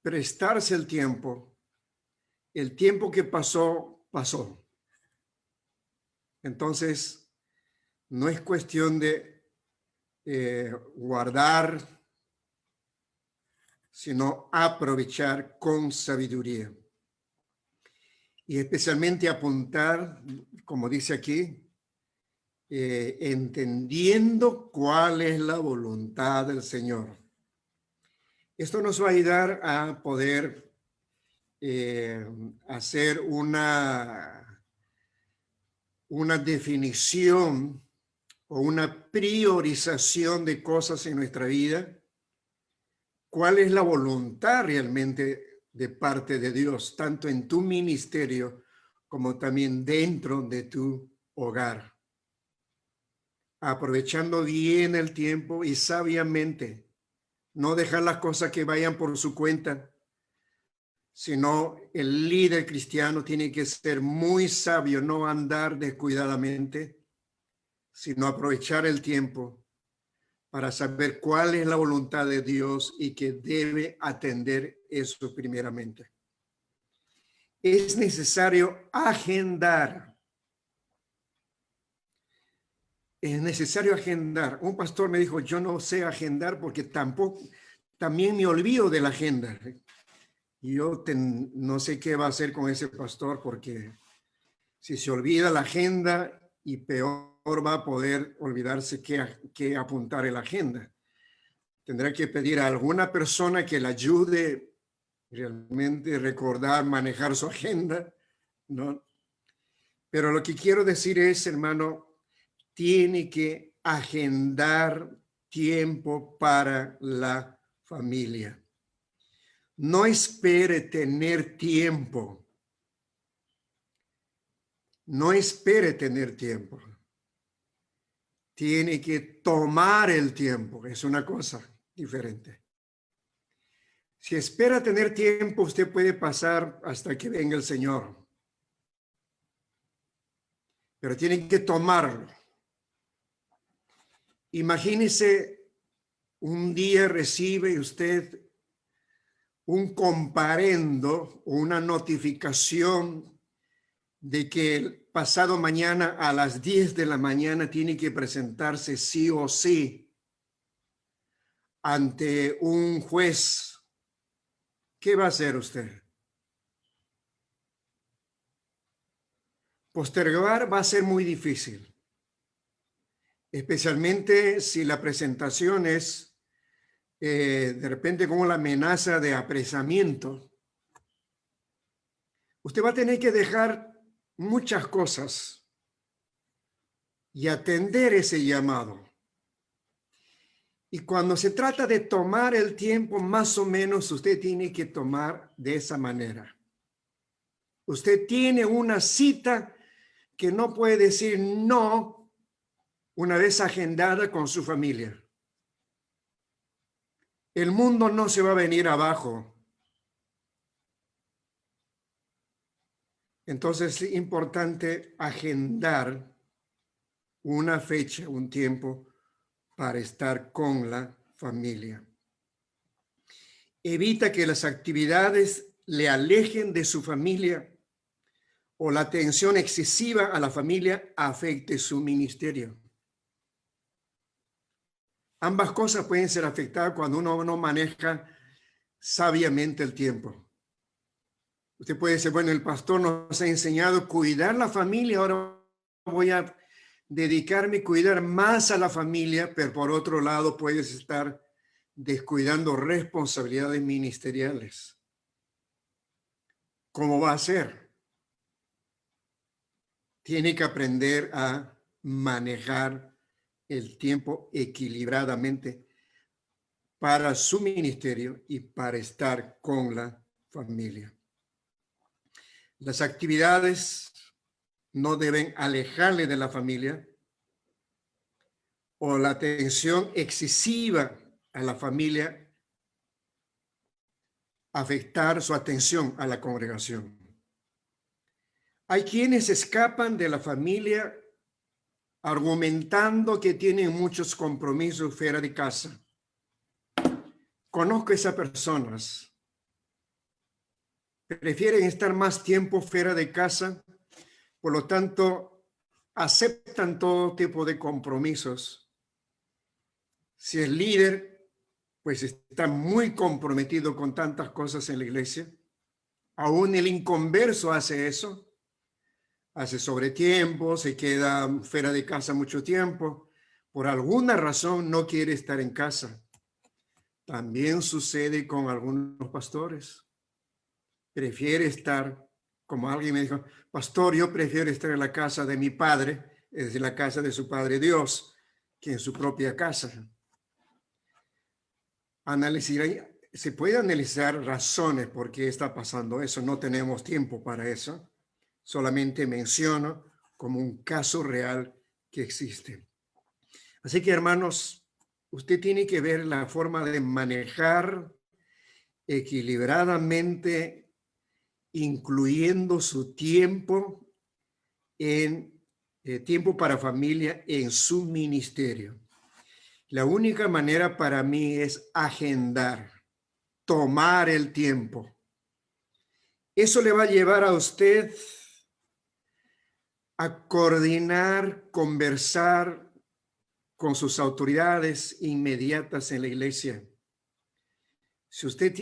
prestarse el tiempo. El tiempo que pasó, pasó. Entonces, no es cuestión de guardar, sino aprovechar con sabiduría. Y especialmente apuntar, como dice aquí, entendiendo cuál es la voluntad del Señor. Esto nos va a ayudar a poder hacer una definición o una priorización de cosas en nuestra vida. ¿Cuál es la voluntad realmente de parte de Dios, tanto en tu ministerio como también dentro de tu hogar? Aprovechando bien el tiempo y sabiamente, no dejar las cosas que vayan por su cuenta, sino el líder cristiano tiene que ser muy sabio, no andar descuidadamente, sino aprovechar el tiempo para saber cuál es la voluntad de Dios y que debe atender eso primeramente. Es necesario agendar. Es necesario agendar. Un pastor me dijo, yo no sé agendar porque también me olvido de la agenda. Y yo no sé qué va a hacer con ese pastor porque si se olvida la agenda y peor va a poder olvidarse qué apuntar en la agenda. Tendrá que pedir a alguna persona que le ayude realmente a recordar, manejar su agenda, ¿no? Pero lo que quiero decir es, hermano, tiene que agendar tiempo para la familia. No espere tener tiempo. No espere tener tiempo. Tiene que tomar el tiempo. Es una cosa diferente. Si espera tener tiempo, usted puede pasar hasta que venga el Señor. Pero tiene que tomarlo. Imagínese un día recibe usted un comparendo o una notificación de que el pasado mañana a las 10 de la mañana tiene que presentarse sí o sí ante un juez. ¿Qué va a hacer usted? Postergar va a ser muy difícil, especialmente si la presentación es de repente como la amenaza de apresamiento. Usted va a tener que dejar muchas cosas y atender ese llamado. Y cuando se trata de tomar el tiempo, más o menos usted tiene que tomar de esa manera. Usted tiene una cita que no puede decir no una vez agendada con su familia. El mundo no se va a venir abajo. Entonces es importante agendar una fecha, un tiempo para estar con la familia. Evita que las actividades le alejen de su familia o la atención excesiva a la familia afecte su ministerio. Ambas cosas pueden ser afectadas cuando uno no maneja sabiamente el tiempo. Usted puede decir, bueno, el pastor nos ha enseñado a cuidar la familia, ahora voy a dedicarme a cuidar más a la familia, pero por otro lado puedes estar descuidando responsabilidades ministeriales. ¿Cómo va a ser? Tiene que aprender a manejar el tiempo equilibradamente para su ministerio y para estar con la familia. Las actividades no deben alejarle de la familia o la atención excesiva a la familia afectar su atención a la congregación. Hay quienes escapan de la familia argumentando que tienen muchos compromisos fuera de casa. Conozco a esas personas. Prefieren estar más tiempo fuera de casa, por lo tanto, aceptan todo tipo de compromisos. Si es líder, pues está muy comprometido con tantas cosas en la iglesia. Aún el inconverso hace eso. Hace sobretiempo, se queda fuera de casa mucho tiempo. Por alguna razón no quiere estar en casa. También sucede con algunos pastores. Prefiere estar, como alguien me dijo, pastor, yo prefiero estar en la casa de mi padre, es decir, la casa de su padre Dios, que en su propia casa. Se puede analizar razones por qué está pasando eso. No tenemos tiempo para eso. Solamente menciono como un caso real que existe. Así que, hermanos, usted tiene que ver la forma de manejar equilibradamente, incluyendo su tiempo tiempo para familia en su ministerio. La única manera para mí es agendar, tomar el tiempo. Eso le va a llevar a usted a coordinar, conversar con sus autoridades inmediatas en la iglesia. Si usted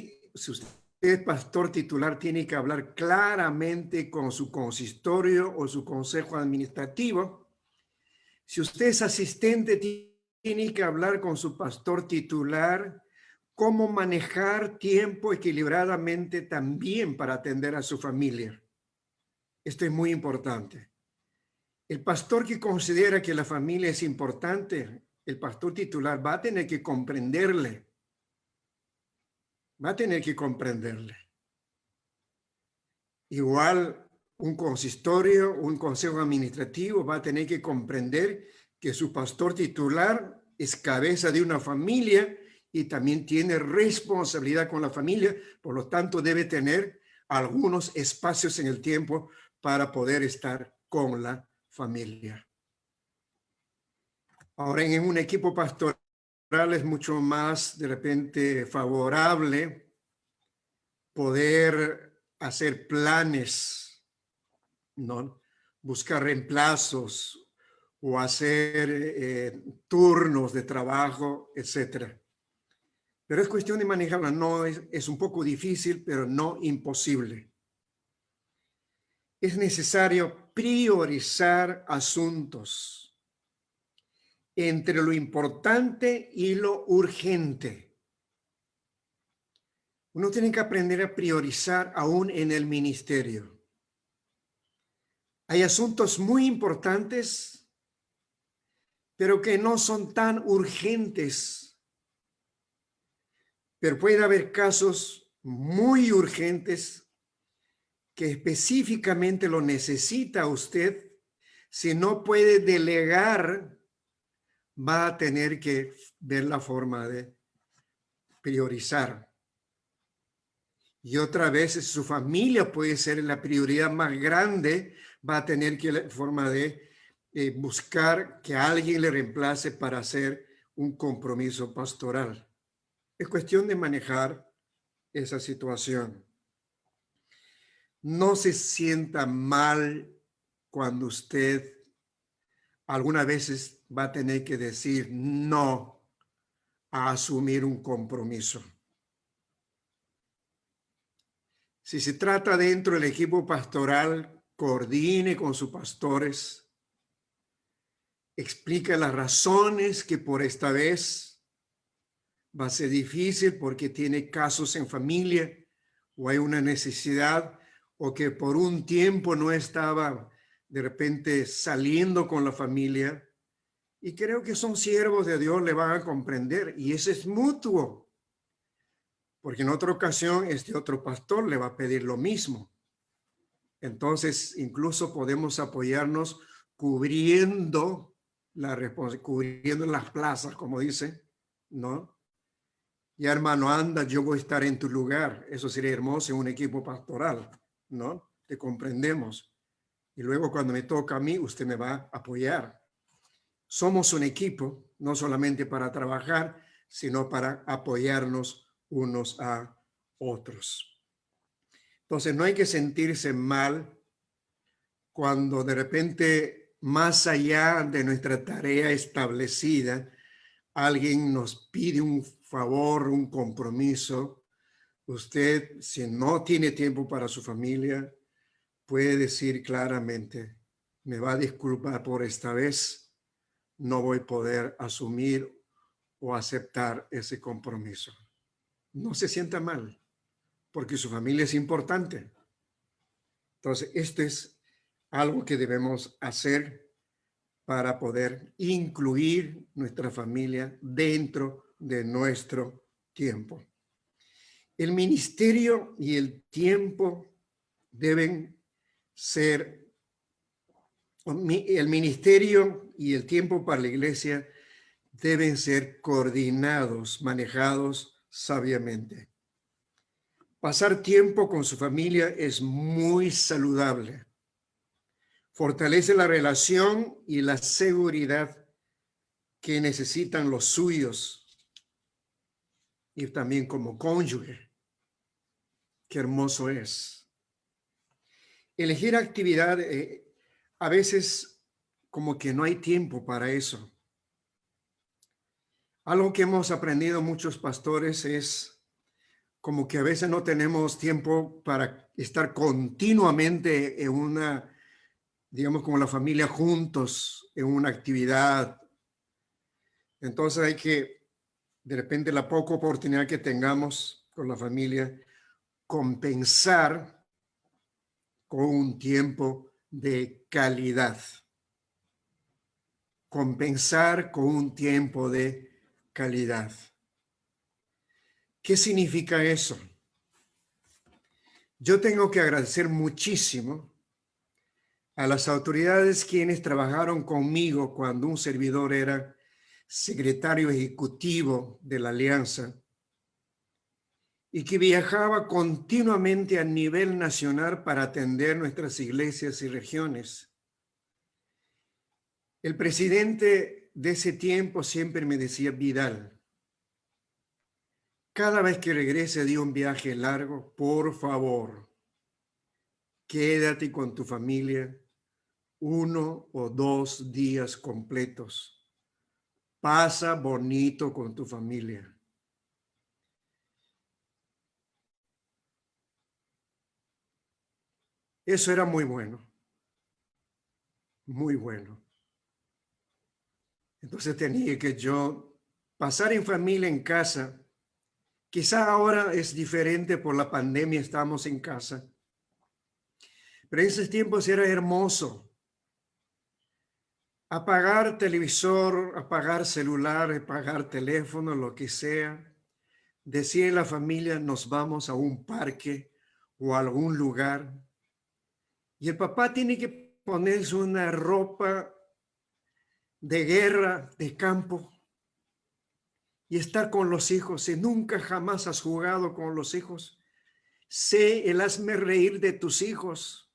es pastor titular, tiene que hablar claramente con su consistorio o su consejo administrativo. Si usted es asistente, tiene que hablar con su pastor titular cómo manejar tiempo equilibradamente también para atender a su familia. Esto es muy importante. El pastor que considera que la familia es importante, el pastor titular va a tener que comprenderle. Va a tener que comprenderle. Igual un consistorio, un consejo administrativo va a tener que comprender que su pastor titular es cabeza de una familia y también tiene responsabilidad con la familia, por lo tanto debe tener algunos espacios en el tiempo para poder estar con la familia. Ahora, en un equipo pastoral es mucho más de repente favorable poder hacer planes, ¿no? Buscar reemplazos o hacer turnos de trabajo, etcétera. Pero es cuestión de manejarla. No es un poco difícil, pero no imposible. Es necesario priorizar asuntos entre lo importante y lo urgente. Uno tiene que aprender a priorizar aún en el ministerio. Hay asuntos muy importantes, pero que no son tan urgentes. Pero puede haber casos muy urgentes que específicamente lo necesita usted. Si no puede delegar, va a tener que ver la forma de priorizar. Y otra vez su familia puede ser la prioridad más grande, va a tener que la forma de buscar que alguien le reemplace para hacer un compromiso pastoral. Es cuestión de manejar esa situación. No se sienta mal cuando usted algunas veces va a tener que decir no a asumir un compromiso. Si se trata dentro del equipo pastoral, coordine con sus pastores, explica las razones que por esta vez va a ser difícil porque tiene casos en familia o hay una necesidad o que por un tiempo no estaba de repente saliendo con la familia. Y creo que son siervos de Dios, le van a comprender y eso es mutuo. Porque en otra ocasión este otro pastor le va a pedir lo mismo. Entonces, incluso podemos apoyarnos cubriendo cubriendo las plazas, como dice, ¿no? Ya hermano, anda, yo voy a estar en tu lugar. Eso sería hermoso en un equipo pastoral, ¿no? Te comprendemos. Y luego cuando me toca a mí, usted me va a apoyar. Somos un equipo, no solamente para trabajar, sino para apoyarnos unos a otros. Entonces, no hay que sentirse mal cuando de repente, más allá de nuestra tarea establecida, alguien nos pide un favor, un compromiso. Usted, si no tiene tiempo para su familia, puede decir claramente, me va a disculpar por esta vez, no voy a poder asumir o aceptar ese compromiso. No se sienta mal, porque su familia es importante. Entonces, esto es algo que debemos hacer para poder incluir nuestra familia dentro de nuestro tiempo. El ministerio y el tiempo deben ser, el ministerio y el tiempo para la iglesia deben ser coordinados, manejados sabiamente. Pasar tiempo con su familia es muy saludable. Fortalece la relación y la seguridad que necesitan los suyos y también como cónyuge. Qué hermoso es. Elegir actividad, a veces como que no hay tiempo para eso. Algo que hemos aprendido muchos pastores es como que a veces no tenemos tiempo para estar continuamente en una, digamos, como la familia juntos, en una actividad. Entonces hay que, de repente, la poca oportunidad que tengamos con la familia, compensar con un tiempo de calidad. Compensar con un tiempo de calidad. ¿Qué significa eso? Yo tengo que agradecer muchísimo a las autoridades quienes trabajaron conmigo cuando un servidor era secretario ejecutivo de la Alianza y que viajaba continuamente a nivel nacional para atender nuestras iglesias y regiones. El presidente de ese tiempo siempre me decía, Vidal, cada vez que regrese de un viaje largo, por favor, quédate con tu familia 1 o 2 días completos. Pasa bonito con tu familia. Eso era muy bueno. Muy bueno. Entonces tenía que yo pasar en familia en casa. Quizá ahora es diferente por la pandemia, estamos en casa. Pero en esos tiempos era hermoso. Apagar televisor, apagar celular, apagar teléfono, lo que sea. Decir a la familia, nos vamos a un parque o a algún lugar. Y el papá tiene que ponerse una ropa de guerra, de campo, y estar con los hijos. Si nunca jamás has jugado con los hijos, Sé el hazme reír de tus hijos.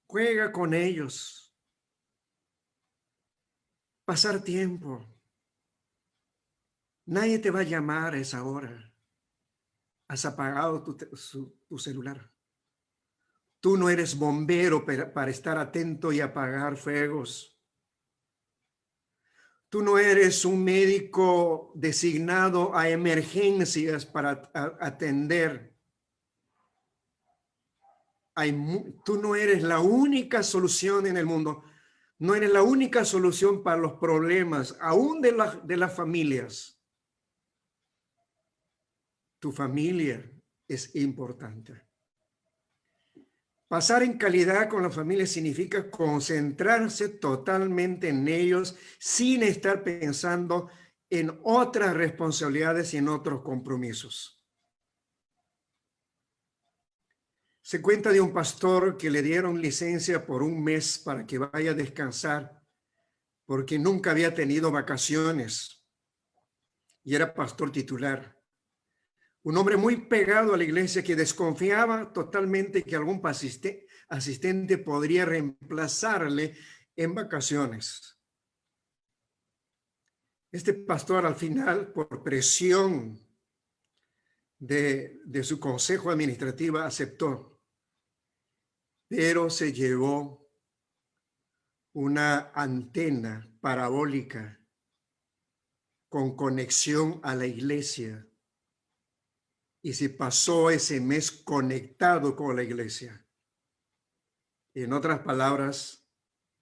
Juega con ellos. Pasar tiempo. Nadie te va a llamar a esa hora. Has apagado tu celular. Tú no eres bombero para estar atento y apagar fuegos. Tú no eres un médico designado a emergencias para atender. Tú no eres la única solución en el mundo. No eres la única solución para los problemas, aún de las familias. Tu familia es importante. Pasar en calidad con la familia significa concentrarse totalmente en ellos sin estar pensando en otras responsabilidades y en otros compromisos. Se cuenta de un pastor que le dieron licencia por un mes para que vaya a descansar porque nunca había tenido vacaciones y era pastor titular. Un hombre muy pegado a la iglesia que desconfiaba totalmente que algún asistente podría reemplazarle en vacaciones. Este pastor al final, por presión de su consejo administrativo, aceptó, pero se llevó una antena parabólica con conexión a la iglesia. Y se pasó ese mes conectado con la iglesia. En otras palabras,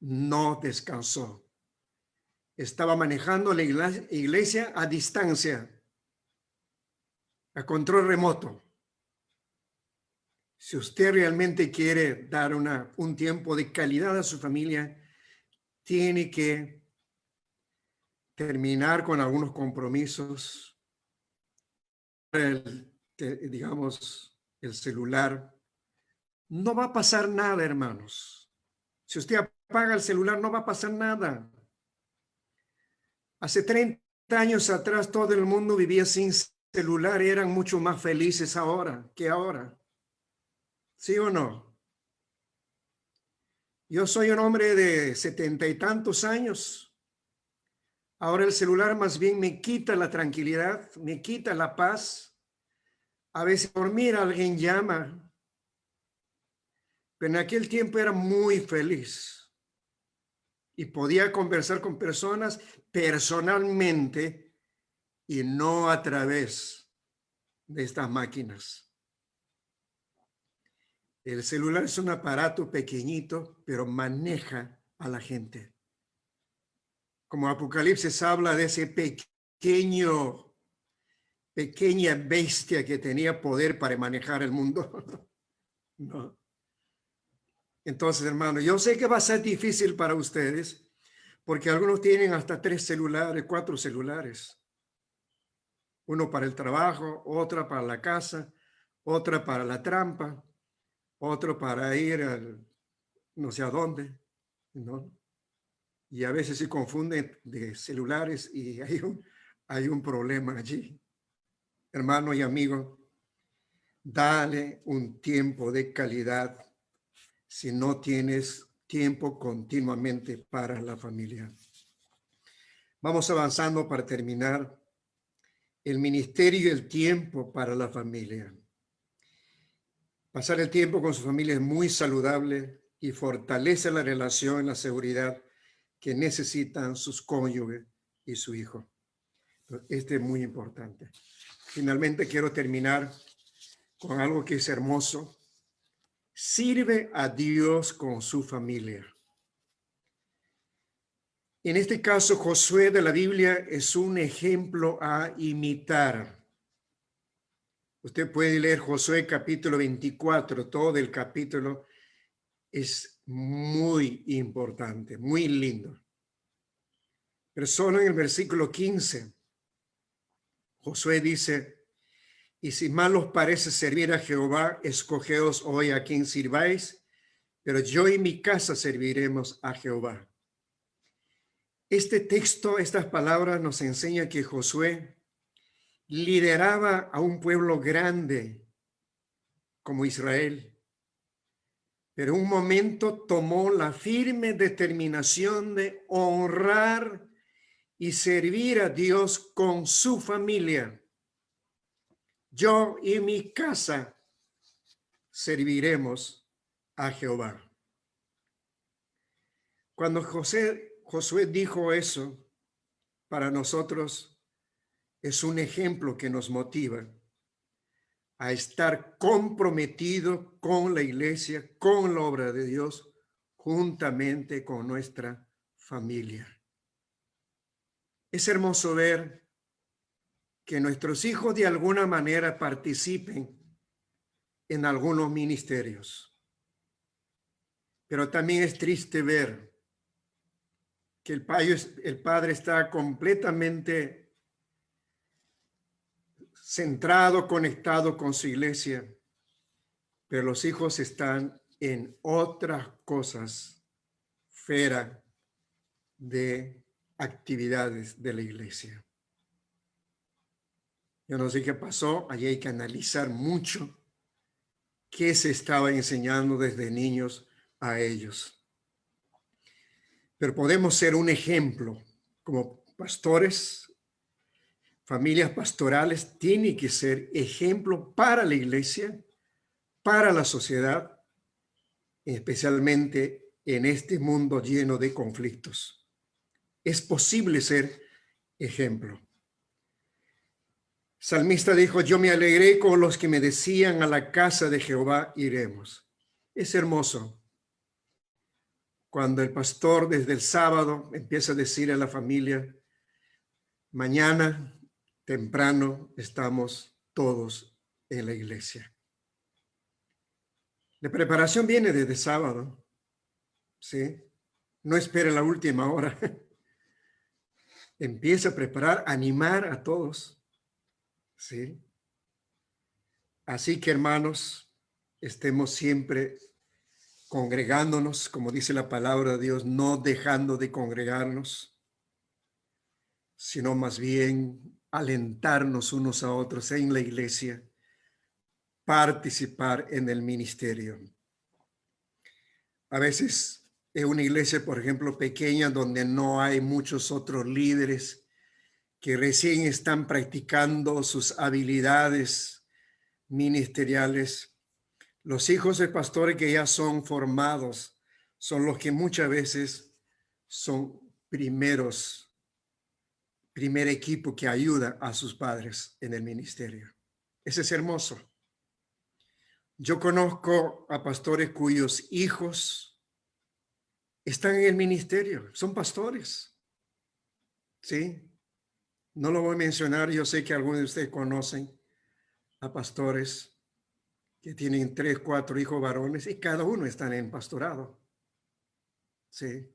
no descansó. Estaba manejando la iglesia a distancia, a control remoto. Si usted realmente quiere dar un tiempo de calidad a su familia, tiene que terminar con algunos compromisos. Digamos, el celular. No va a pasar nada, hermanos. Si usted apaga el celular, no va a pasar nada. Hace 30 años atrás, todo el mundo vivía sin celular y eran mucho más felices ahora que ahora. ¿Sí o no? Yo soy un hombre de 70 y tantos años. Ahora el celular más bien me quita la tranquilidad, me quita la paz. A veces dormir alguien llama. Pero en aquel tiempo era muy feliz y podía conversar con personas personalmente y no a través de estas máquinas. El celular es un aparato pequeñito, pero maneja a la gente. Como Apocalipsis habla de ese pequeña bestia que tenía poder para manejar el mundo. No. Entonces, hermano, yo sé que va a ser difícil para ustedes, porque algunos tienen hasta 3 celulares, 4 celulares. Uno para el trabajo, otra para la casa, otra para la trampa, otro para ir no sé a dónde, ¿no? Y a veces se confunden de celulares y hay un problema allí. Hermano y amigo, dale un tiempo de calidad si no tienes tiempo continuamente para la familia. Vamos avanzando para terminar. El ministerio y el tiempo para la familia. Pasar el tiempo con su familia es muy saludable y fortalece la relación y la seguridad que necesitan sus cónyuges y su hijo. Este es muy importante. Finalmente quiero terminar con algo que es hermoso. Sirve a Dios con su familia. En este caso, Josué de la Biblia es un ejemplo a imitar. Usted puede leer Josué capítulo 24, todo el capítulo es muy importante, muy lindo. Pero solo en el versículo 15, Josué dice, y si mal os parece servir a Jehová, escogeos hoy a quien sirváis, pero yo y mi casa serviremos a Jehová. Este texto, estas palabras nos enseña que Josué lideraba a un pueblo grande como Israel, pero en un momento tomó la firme determinación de honrar y servir a Dios con su familia. Yo y mi casa serviremos a Jehová. Cuando Josué dijo eso, para nosotros es un ejemplo que nos motiva a estar comprometido con la iglesia, con la obra de Dios, juntamente con nuestra familia. Es hermoso ver que nuestros hijos de alguna manera participen en algunos ministerios. Pero también es triste ver que el padre está completamente centrado, conectado con su iglesia, pero los hijos están en otras cosas fuera de actividades de la iglesia. Yo no sé qué pasó, allí hay que analizar mucho qué se estaba enseñando desde niños a ellos. Pero podemos ser un ejemplo como pastores, familias pastorales, tiene que ser ejemplo para la iglesia, para la sociedad, especialmente en este mundo lleno de conflictos. Es posible ser ejemplo. Salmista dijo, yo me alegré con los que me decían, a la casa de Jehová iremos. Es hermoso cuando el pastor desde el sábado empieza a decir a la familia, mañana temprano estamos todos en la iglesia. La preparación viene desde sábado, ¿sí? No espere la última hora. Empieza a preparar, animar a todos, ¿sí? Así que, hermanos, estemos siempre congregándonos, como dice la palabra de Dios, no dejando de congregarnos, sino más bien alentarnos unos a otros en la iglesia, participar en el ministerio. A veces en una iglesia, por ejemplo, pequeña, donde no hay muchos otros líderes que recién están practicando sus habilidades ministeriales, los hijos de pastores que ya son formados son los que muchas veces son primer equipo que ayuda a sus padres en el ministerio. Ese es hermoso. Yo conozco a pastores cuyos hijos están en el ministerio, son pastores. ¿Sí? No lo voy a mencionar, yo sé que algunos de ustedes conocen a pastores que tienen 3, 4 hijos varones y cada uno está en pastorado. Sí.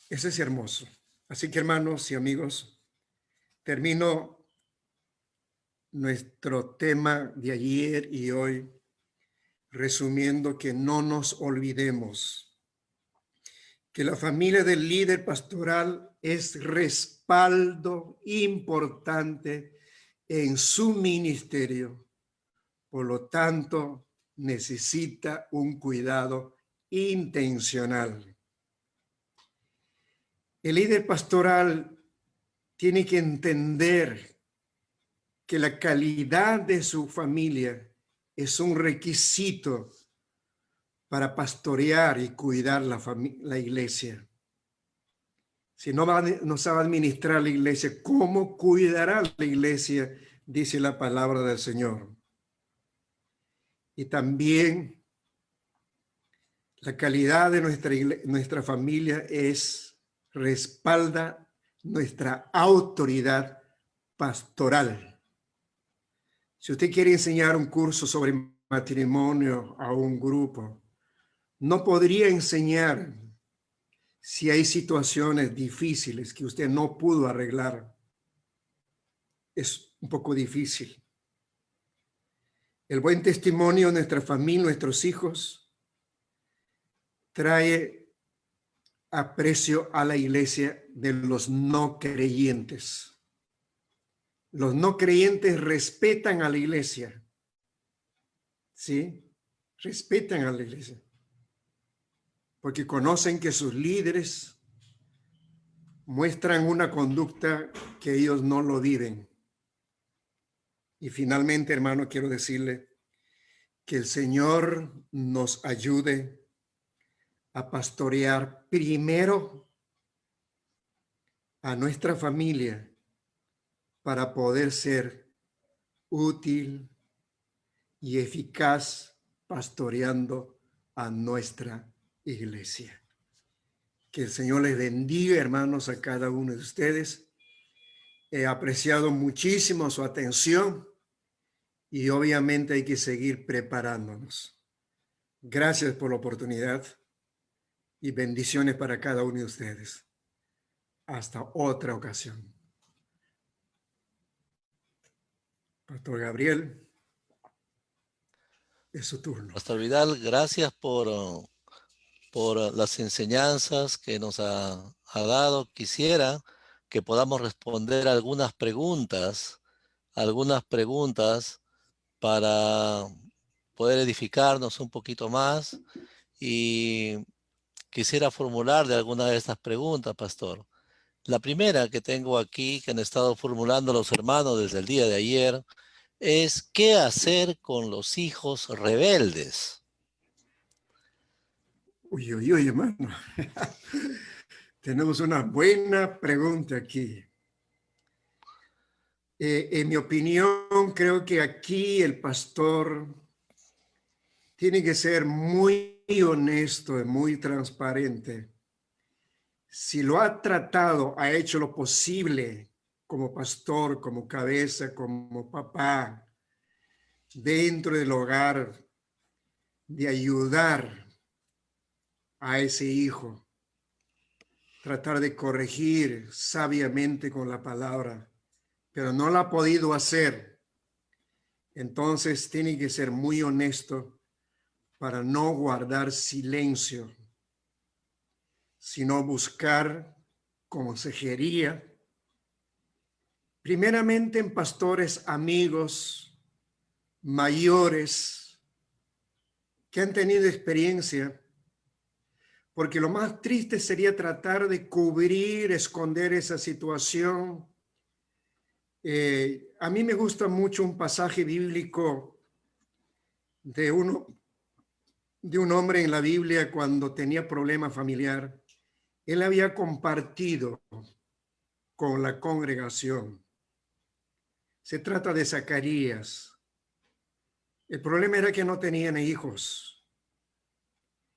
Eso es hermoso. Así que, hermanos y amigos, termino nuestro tema de ayer y hoy resumiendo que no nos olvidemos que la familia del líder pastoral es respaldo importante en su ministerio. Por lo tanto, necesita un cuidado intencional. El líder pastoral tiene que entender que la calidad de su familia es un requisito para pastorear y cuidar la iglesia. Si no sabe administrar la iglesia, ¿cómo cuidará la iglesia? Dice la palabra del Señor. Y también la calidad de nuestra familia respalda nuestra autoridad pastoral. Si usted quiere enseñar un curso sobre matrimonio a un grupo, no podría enseñar si hay situaciones difíciles que usted no pudo arreglar. Es un poco difícil. El buen testimonio de nuestra familia, nuestros hijos, trae aprecio a la iglesia de los no creyentes. Los no creyentes respetan a la iglesia ¿sí? Respetan a la iglesia, porque conocen que sus líderes muestran una conducta que ellos no lo viven. Y finalmente, hermano, quiero decirle que el Señor nos ayude a pastorear primero a nuestra familia para poder ser útil y eficaz pastoreando a nuestra iglesia. Que el Señor les bendiga, hermanos, a cada uno de ustedes. He apreciado muchísimo su atención y obviamente hay que seguir preparándonos. Gracias por la oportunidad y bendiciones para cada uno de ustedes. Hasta otra ocasión. Pastor Gabriel, es su turno. Pastor Vidal, gracias por las enseñanzas que nos ha dado. Quisiera que podamos responder algunas preguntas para poder edificarnos un poquito más, y quisiera formularle alguna de estas preguntas, pastor. La primera que tengo aquí, que han estado formulando los hermanos desde el día de ayer, es ¿qué hacer con los hijos rebeldes? Uy, uy, uy, hermano. Tenemos una buena pregunta aquí. En mi opinión, creo que aquí el pastor tiene que ser muy honesto y muy transparente. Si lo ha tratado, ha hecho lo posible como pastor, como cabeza, como papá, dentro del hogar, de ayudar a ese hijo, tratar de corregir sabiamente con la palabra, pero no lo ha podido hacer. Entonces tiene que ser muy honesto para no guardar silencio, sino buscar consejería, primeramente en pastores amigos, mayores, que han tenido experiencia, porque lo más triste sería tratar de cubrir, esconder esa situación. A mí me gusta mucho un pasaje bíblico de un hombre en la Biblia cuando tenía problema familiar. Él había compartido con la congregación. Se trata de Zacarías. El problema era que no tenían hijos.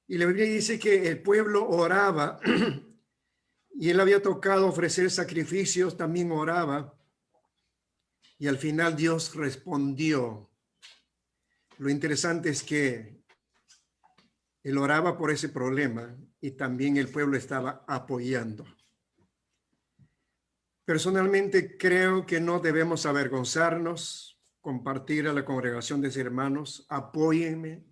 Y la Biblia dice que el pueblo oraba y él había tocado ofrecer sacrificios, también oraba. Y al final Dios respondió. Lo interesante es que él oraba por ese problema y también el pueblo estaba apoyando. Personalmente creo que no debemos avergonzarnos, compartir a la congregación de hermanos, apóyenme,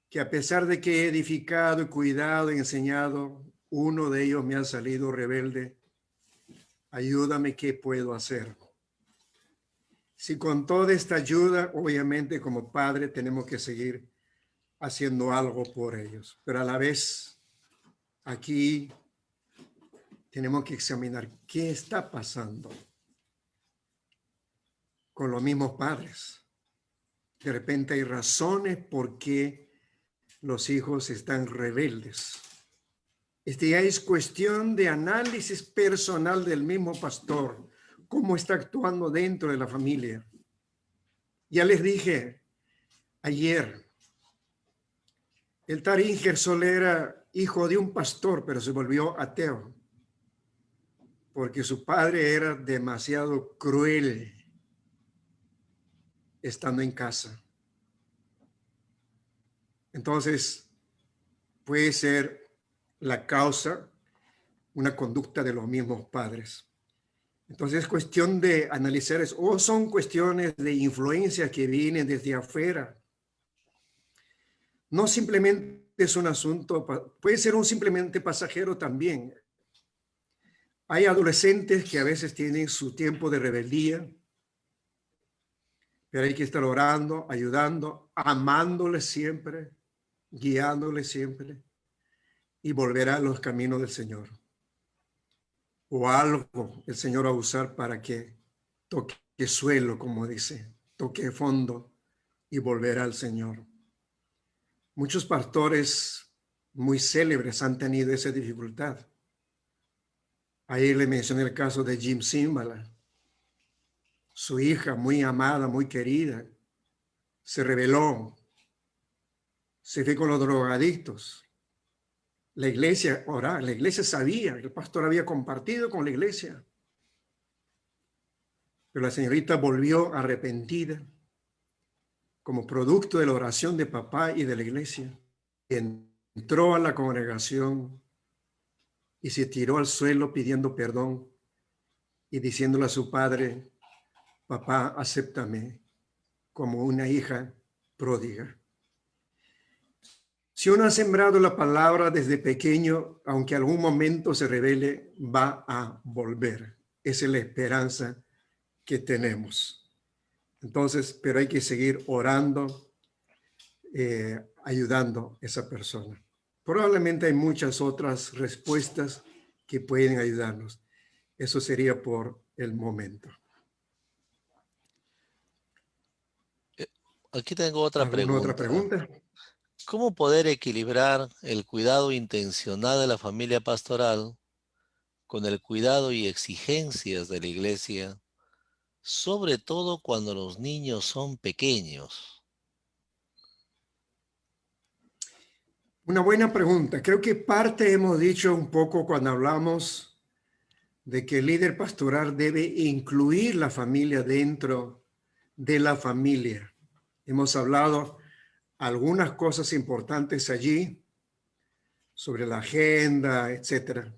que a pesar de que he edificado y cuidado y enseñado, uno de ellos me ha salido rebelde. Ayúdame, ¿qué puedo hacer? Si con toda esta ayuda, obviamente como padre tenemos que seguir haciendo algo por ellos, pero a la vez aquí tenemos que examinar qué está pasando con los mismos padres. De repente hay razones por qué los hijos están rebeldes. Ya es cuestión de análisis personal del mismo pastor, cómo está actuando dentro de la familia. Ya les dije ayer, el Tarín Gersol era hijo de un pastor, pero se volvió ateo, porque su padre era demasiado cruel estando en casa. Entonces, puede ser la causa una conducta de los mismos padres. Entonces, es cuestión de analizar eso, o son cuestiones de influencia que vienen desde afuera. No simplemente es un asunto, puede ser un simplemente pasajero también. Hay adolescentes que a veces tienen su tiempo de rebeldía, pero hay que estar orando, ayudando, amándole siempre, guiándole siempre y volverá a los caminos del Señor. O algo el Señor va a usar para que toque suelo, como dice, toque fondo y volverá al Señor. Muchos pastores muy célebres han tenido esa dificultad. Ahí le mencioné el caso de Jim Cymbala. Su hija, muy amada, muy querida, se rebeló, se fue con los drogadictos. La iglesia sabía que el pastor había compartido con la iglesia. Pero la señorita volvió arrepentida como producto de la oración de papá y de la iglesia. Entró a la congregación y se tiró al suelo pidiendo perdón y diciéndole a su padre: papá, acéptame como una hija pródiga. Si uno ha sembrado la palabra desde pequeño, aunque algún momento se revele, va a volver. Esa es la esperanza que tenemos. Entonces, pero hay que seguir orando, ayudando a esa persona. Probablemente hay muchas otras respuestas que pueden ayudarnos. Eso sería por el momento. Aquí tengo otra ¿Alguna otra pregunta. pregunta? ¿Cómo poder equilibrar el cuidado intencional de la familia pastoral con el cuidado y exigencias de la iglesia, sobre todo cuando los niños son pequeños? Una buena pregunta. Creo que parte hemos dicho un poco cuando hablamos de que el líder pastoral debe incluir la familia dentro de la familia. Hemos hablado algunas cosas importantes allí sobre la agenda, etcétera.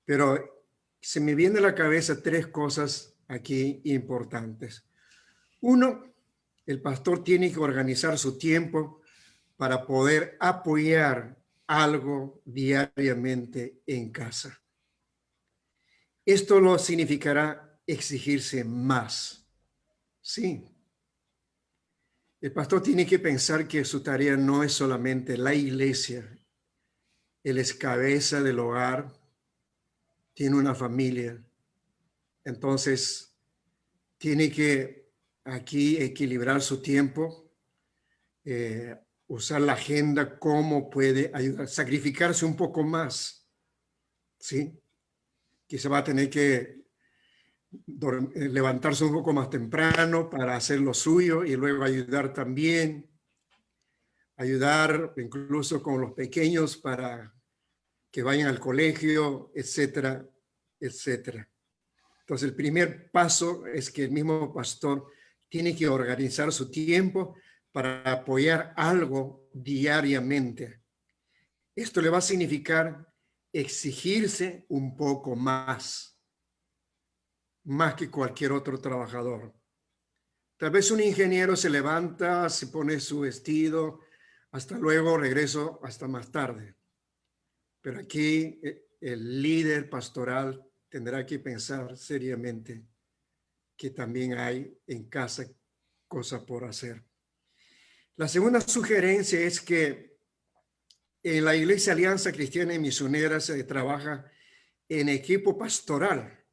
Pero se me viene a la cabeza tres cosas aquí importantes. Uno, el pastor tiene que organizar su tiempo para poder apoyar algo diariamente en casa. Esto lo significará exigirse más. Sí. El pastor tiene que pensar que su tarea no es solamente la iglesia. Él es cabeza del hogar, tiene una familia. Entonces, tiene que aquí equilibrar su tiempo, usar la agenda, cómo puede ayudar, sacrificarse un poco más, ¿sí? Quizá va a tener que levantarse un poco más temprano para hacer lo suyo y luego ayudar también, ayudar incluso con los pequeños para que vayan al colegio, etcétera, etcétera. Entonces, el primer paso es que el mismo pastor tiene que organizar su tiempo para apoyar algo diariamente. Esto le va a significar exigirse un poco más que cualquier otro trabajador. Tal vez un ingeniero se levanta, se pone su vestido, hasta luego, regreso hasta más tarde. Pero aquí el líder pastoral tendrá que pensar seriamente que también hay en casa cosas por hacer. La segunda sugerencia es que en la Iglesia Alianza Cristiana y Misionera se trabaja en equipo pastoral,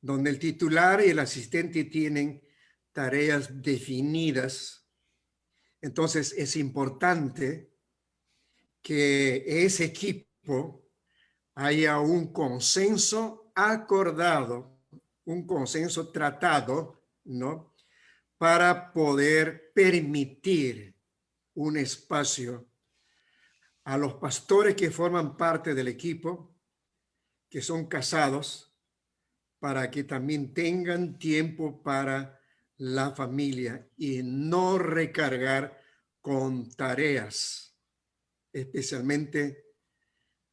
donde el titular y el asistente tienen tareas definidas. Entonces es importante que ese equipo haya un consenso acordado, un consenso tratado, ¿no? Para poder permitir un espacio a los pastores que forman parte del equipo, que son casados, para que también tengan tiempo para la familia y no recargar con tareas, especialmente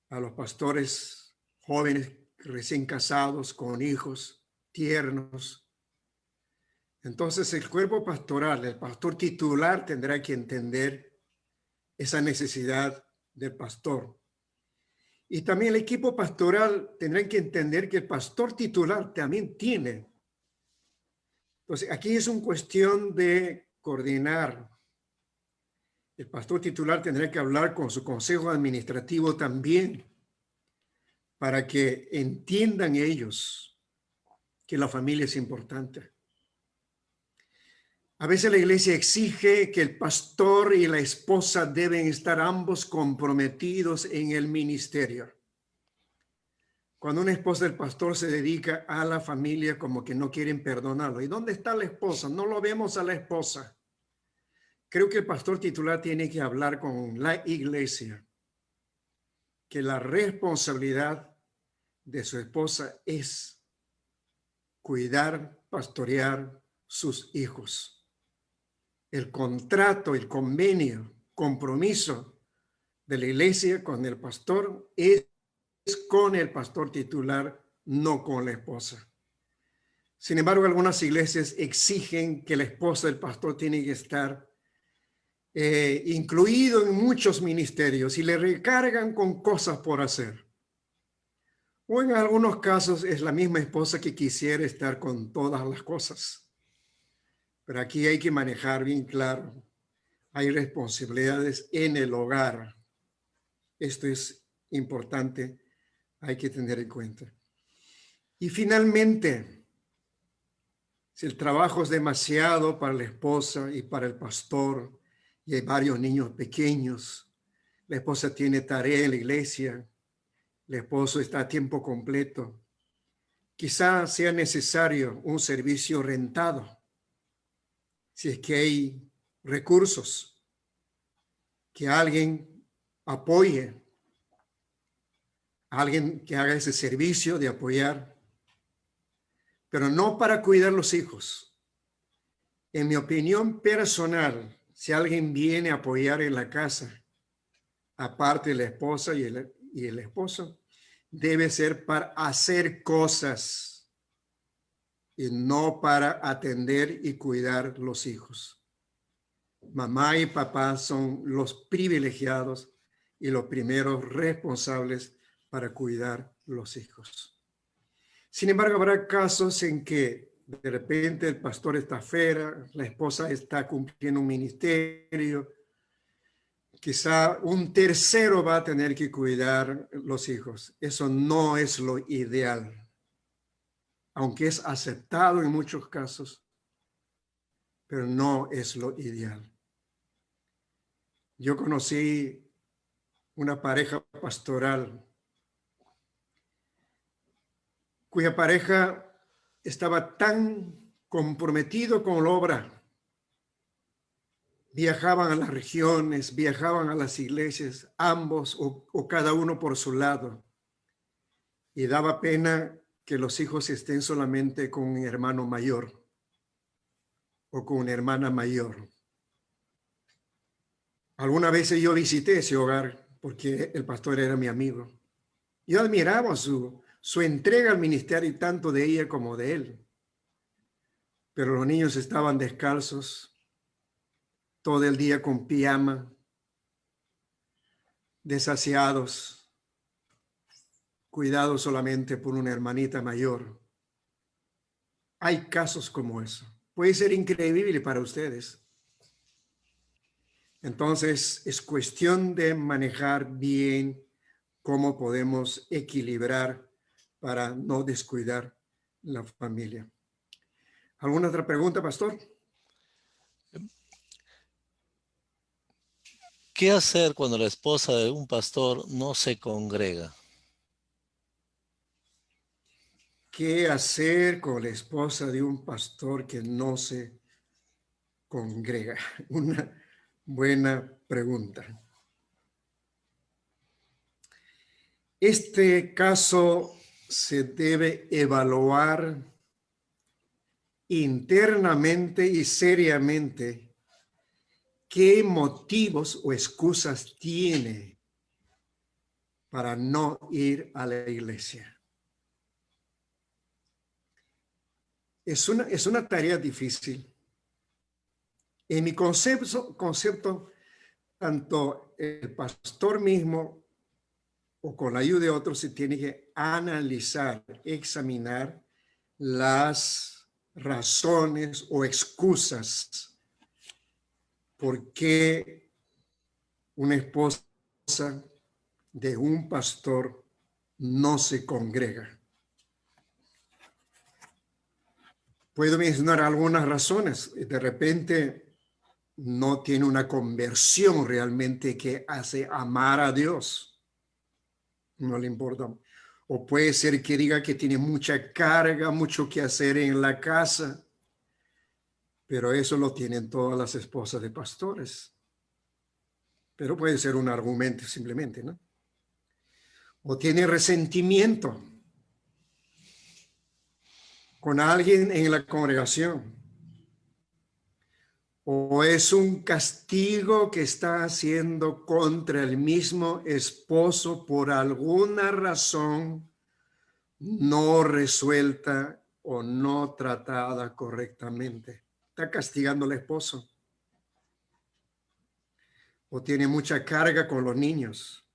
a los pastores jóvenes recién casados con hijos tiernos. Entonces el cuerpo pastoral, el pastor titular tendrá que entender esa necesidad del pastor. Y también el equipo pastoral tendrá que entender que el pastor titular también tiene. Entonces, aquí es una cuestión de coordinar. El pastor titular tendrá que hablar con su consejo administrativo también para que entiendan ellos que la familia es importante. A veces la iglesia exige que el pastor y la esposa deben estar ambos comprometidos en el ministerio. Cuando una esposa del pastor se dedica a la familia, como que no quieren perdonarlo. ¿Y dónde está la esposa? No lo vemos a la esposa. Creo que el pastor titular tiene que hablar con la iglesia, que la responsabilidad de su esposa es cuidar, pastorear sus hijos. El contrato, el convenio, compromiso de la iglesia con el pastor es con el pastor titular, no con la esposa. Sin embargo, algunas iglesias exigen que la esposa del pastor tiene que estar incluido en muchos ministerios y le recargan con cosas por hacer. O en algunos casos es la misma esposa que quisiera estar con todas las cosas. Pero aquí hay que manejar bien claro. Hay responsabilidades en el hogar. Esto es importante, hay que tener en cuenta. Y finalmente, si el trabajo es demasiado para la esposa y para el pastor, y hay varios niños pequeños, la esposa tiene tarea en la iglesia, el esposo está a tiempo completo, quizá sea necesario un servicio rentado, si es que hay recursos, que alguien apoye, alguien que haga ese servicio de apoyar, pero no para cuidar los hijos. En mi opinión personal, si alguien viene a apoyar en la casa, aparte de la esposa y el esposo, debe ser para hacer cosas y no para atender y cuidar los hijos. Mamá y papá son los privilegiados y los primeros responsables para cuidar los hijos. Sin embargo, habrá casos en que de repente el pastor está afuera, la esposa está cumpliendo un ministerio, quizá un tercero va a tener que cuidar los hijos. Eso no es lo ideal, aunque es aceptado en muchos casos, pero no es lo ideal. Yo conocí una pareja pastoral cuya pareja estaba tan comprometido con la obra. Viajaban a las regiones, viajaban a las iglesias, ambos o cada uno por su lado. Y daba pena que los hijos estén solamente con un hermano mayor o con una hermana mayor. Alguna vez yo visité ese hogar porque el pastor era mi amigo. Yo admiraba su entrega al ministerio, tanto de ella como de él. Pero los niños estaban descalzos, todo el día con pijama, desasiados, cuidados solamente por una hermanita mayor. Hay casos como eso. Puede ser increíble para ustedes. Entonces, es cuestión de manejar bien cómo podemos equilibrar para no descuidar la familia. ¿Alguna otra pregunta, pastor? ¿Qué hacer cuando la esposa de un pastor no se congrega? ¿Qué hacer con la esposa de un pastor que no se congrega? Una buena pregunta. Este caso se debe evaluar internamente y seriamente qué motivos o excusas tiene para no ir a la iglesia. Es una tarea difícil. En mi concepto, tanto el pastor mismo o con la ayuda de otros se tiene que analizar, examinar las razones o excusas por qué una esposa de un pastor no se congrega. Puedo mencionar algunas razones. De repente no tiene una conversión realmente que hace amar a Dios. No le importa. O puede ser que diga que tiene mucha carga, mucho que hacer en la casa. Pero eso lo tienen todas las esposas de pastores. Pero puede ser un argumento simplemente, ¿no? O tiene resentimiento con alguien en la congregación. O es un castigo que está haciendo contra el mismo esposo por alguna razón no resuelta o no tratada correctamente. Está castigando al esposo. O tiene mucha carga con los niños.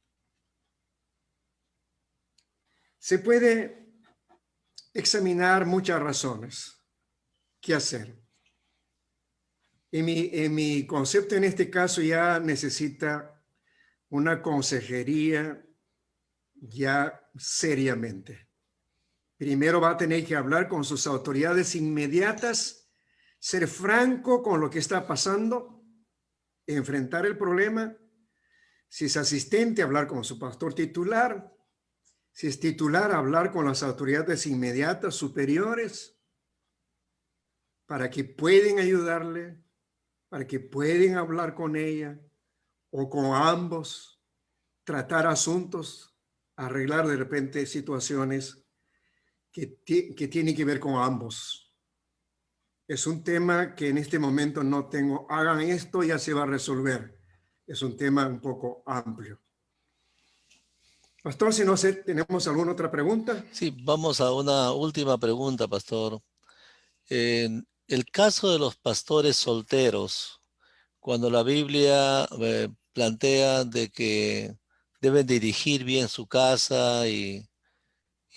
Se puede examinar muchas razones. ¿Qué hacer? En mi concepto en este caso ya necesita una consejería ya seriamente. Primero va a tener que hablar con sus autoridades inmediatas, ser franco con lo que está pasando, enfrentar el problema. Si es asistente, hablar con su pastor titular. Si es titular, hablar con las autoridades inmediatas superiores para que puedan ayudarle, para que puedan hablar con ella o con ambos, tratar asuntos, arreglar de repente situaciones que tienen que ver con ambos. Es un tema que en este momento no tengo, hagan esto, ya se va a resolver. Es un tema un poco amplio. Pastor, si no sé, ¿tenemos alguna otra pregunta? Sí, vamos a una última pregunta, pastor. En el caso de los pastores solteros, cuando la Biblia plantea de que deben dirigir bien su casa y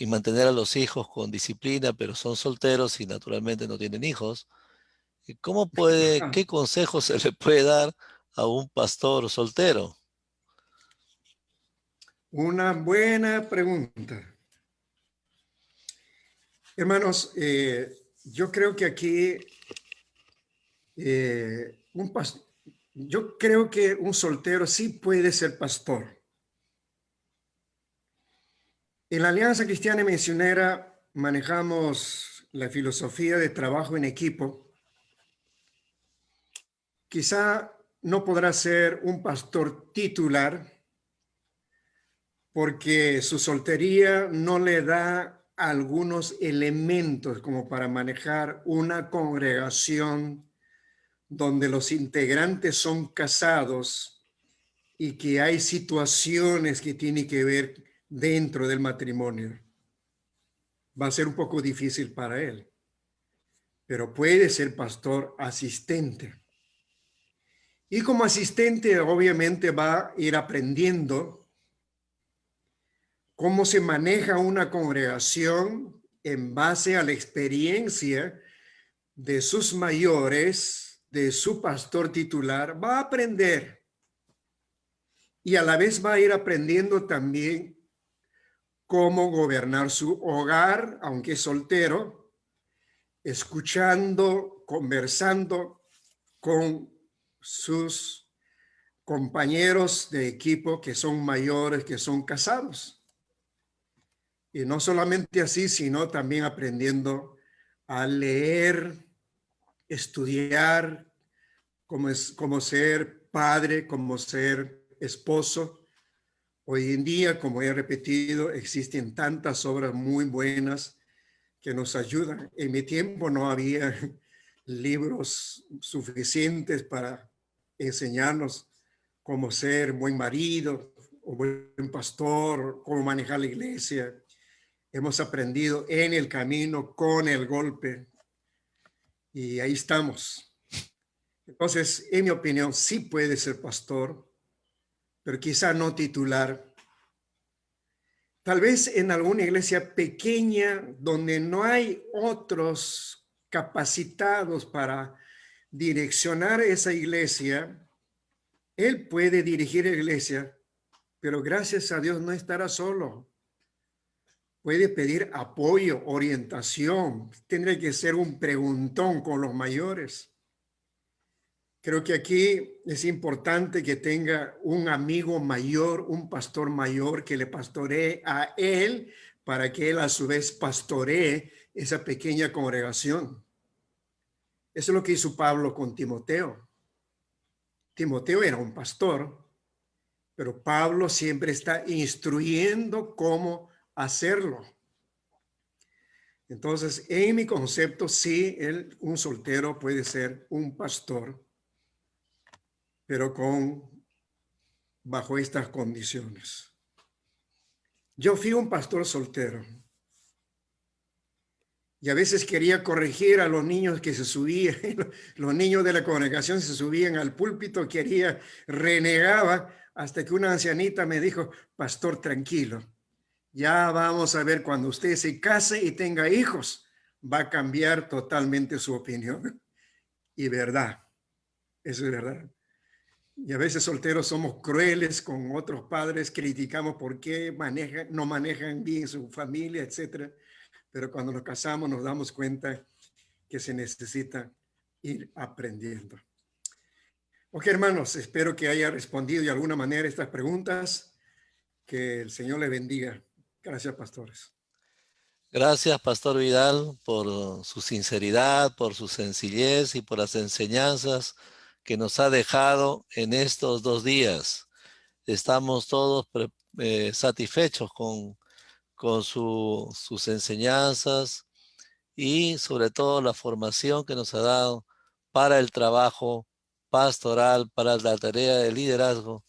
mantener a los hijos con disciplina, pero son solteros y naturalmente no tienen hijos, qué consejo se le puede dar a un pastor soltero? Una buena pregunta. Hermanos, yo creo que aquí yo creo que un soltero sí puede ser pastor. En la Alianza Cristiana y Misionera manejamos la filosofía de trabajo en equipo. Quizá no podrá ser un pastor titular porque su soltería no le da algunos elementos como para manejar una congregación donde los integrantes son casados y que hay situaciones que tienen que ver dentro del matrimonio. Va a ser un poco difícil para él, pero puede ser pastor asistente. Y como asistente, obviamente va a ir aprendiendo cómo se maneja una congregación en base a la experiencia de sus mayores, de su pastor titular. Va a aprender y a la vez va a ir aprendiendo también cómo gobernar su hogar, aunque es soltero, escuchando, conversando con sus compañeros de equipo que son mayores, que son casados. Y no solamente así, sino también aprendiendo a leer, estudiar, cómo ser padre, cómo ser esposo. Hoy en día, como he repetido, existen tantas obras muy buenas que nos ayudan. En mi tiempo no había libros suficientes para enseñarnos cómo ser buen marido o buen pastor, cómo manejar la iglesia. Hemos aprendido en el camino, con el golpe, y ahí estamos. Entonces, en mi opinión, sí puede ser pastor, pero quizá no titular. Tal vez en alguna iglesia pequeña donde no hay otros capacitados para direccionar esa iglesia, él puede dirigir la iglesia, pero gracias a Dios no estará solo. Puede pedir apoyo, orientación, tendrá que ser un preguntón con los mayores. Creo que aquí es importante que tenga un amigo mayor, un pastor mayor que le pastoree a él para que él a su vez pastoree esa pequeña congregación. Eso es lo que hizo Pablo con Timoteo. Timoteo era un pastor, pero Pablo siempre está instruyendo cómo hacerlo. Entonces, en mi concepto, sí, un soltero puede ser un pastor, pero bajo estas condiciones. Yo fui un pastor soltero y a veces quería corregir a los niños que se subían, los niños de la congregación se subían al púlpito, renegaba, hasta que una ancianita me dijo, pastor, tranquilo, ya vamos a ver cuando usted se case y tenga hijos, va a cambiar totalmente su opinión. Y verdad, eso es verdad. Y a veces solteros somos crueles con otros padres, criticamos por qué no manejan bien su familia, etcétera. Pero cuando nos casamos nos damos cuenta que se necesita ir aprendiendo. Ok, hermanos, espero que haya respondido de alguna manera estas preguntas. Que el Señor le bendiga. Gracias, pastores. Gracias, Pastor Vidal, por su sinceridad, por su sencillez y por las enseñanzas que nos ha dejado en estos 2 días. Estamos todos satisfechos con sus enseñanzas y sobre todo la formación que nos ha dado para el trabajo pastoral, para la tarea de liderazgo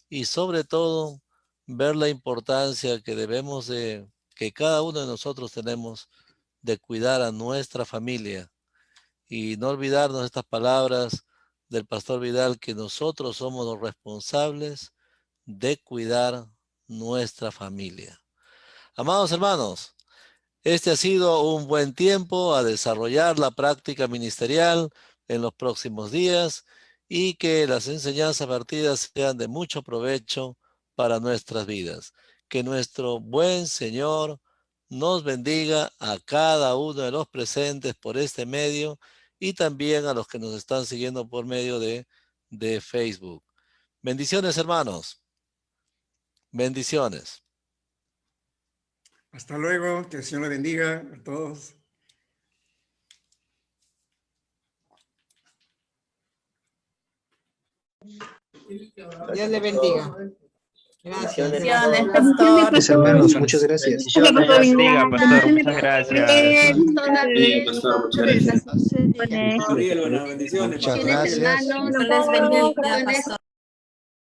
y sobre todo ver la importancia que cada uno de nosotros tenemos de cuidar a nuestra familia y no olvidarnos estas palabras del pastor Vidal, que nosotros somos los responsables de cuidar nuestra familia. Amados hermanos, este ha sido un buen tiempo a desarrollar la práctica ministerial en los próximos días y que las enseñanzas vertidas sean de mucho provecho para nuestras vidas. Que nuestro buen Señor nos bendiga a cada uno de los presentes por este medio y también a los que nos están siguiendo por medio de Facebook. Bendiciones, hermanos. Bendiciones. Hasta luego, que el Señor le bendiga a todos. Dios le bendiga. Gracias. Bendiciones, pastor. Mis hermanos, muchas gracias. Dios les bendiga, pastor. Muchas gracias. Muchas gracias. Bendiciones. Muchas gracias. Dios les bendiga, pastor.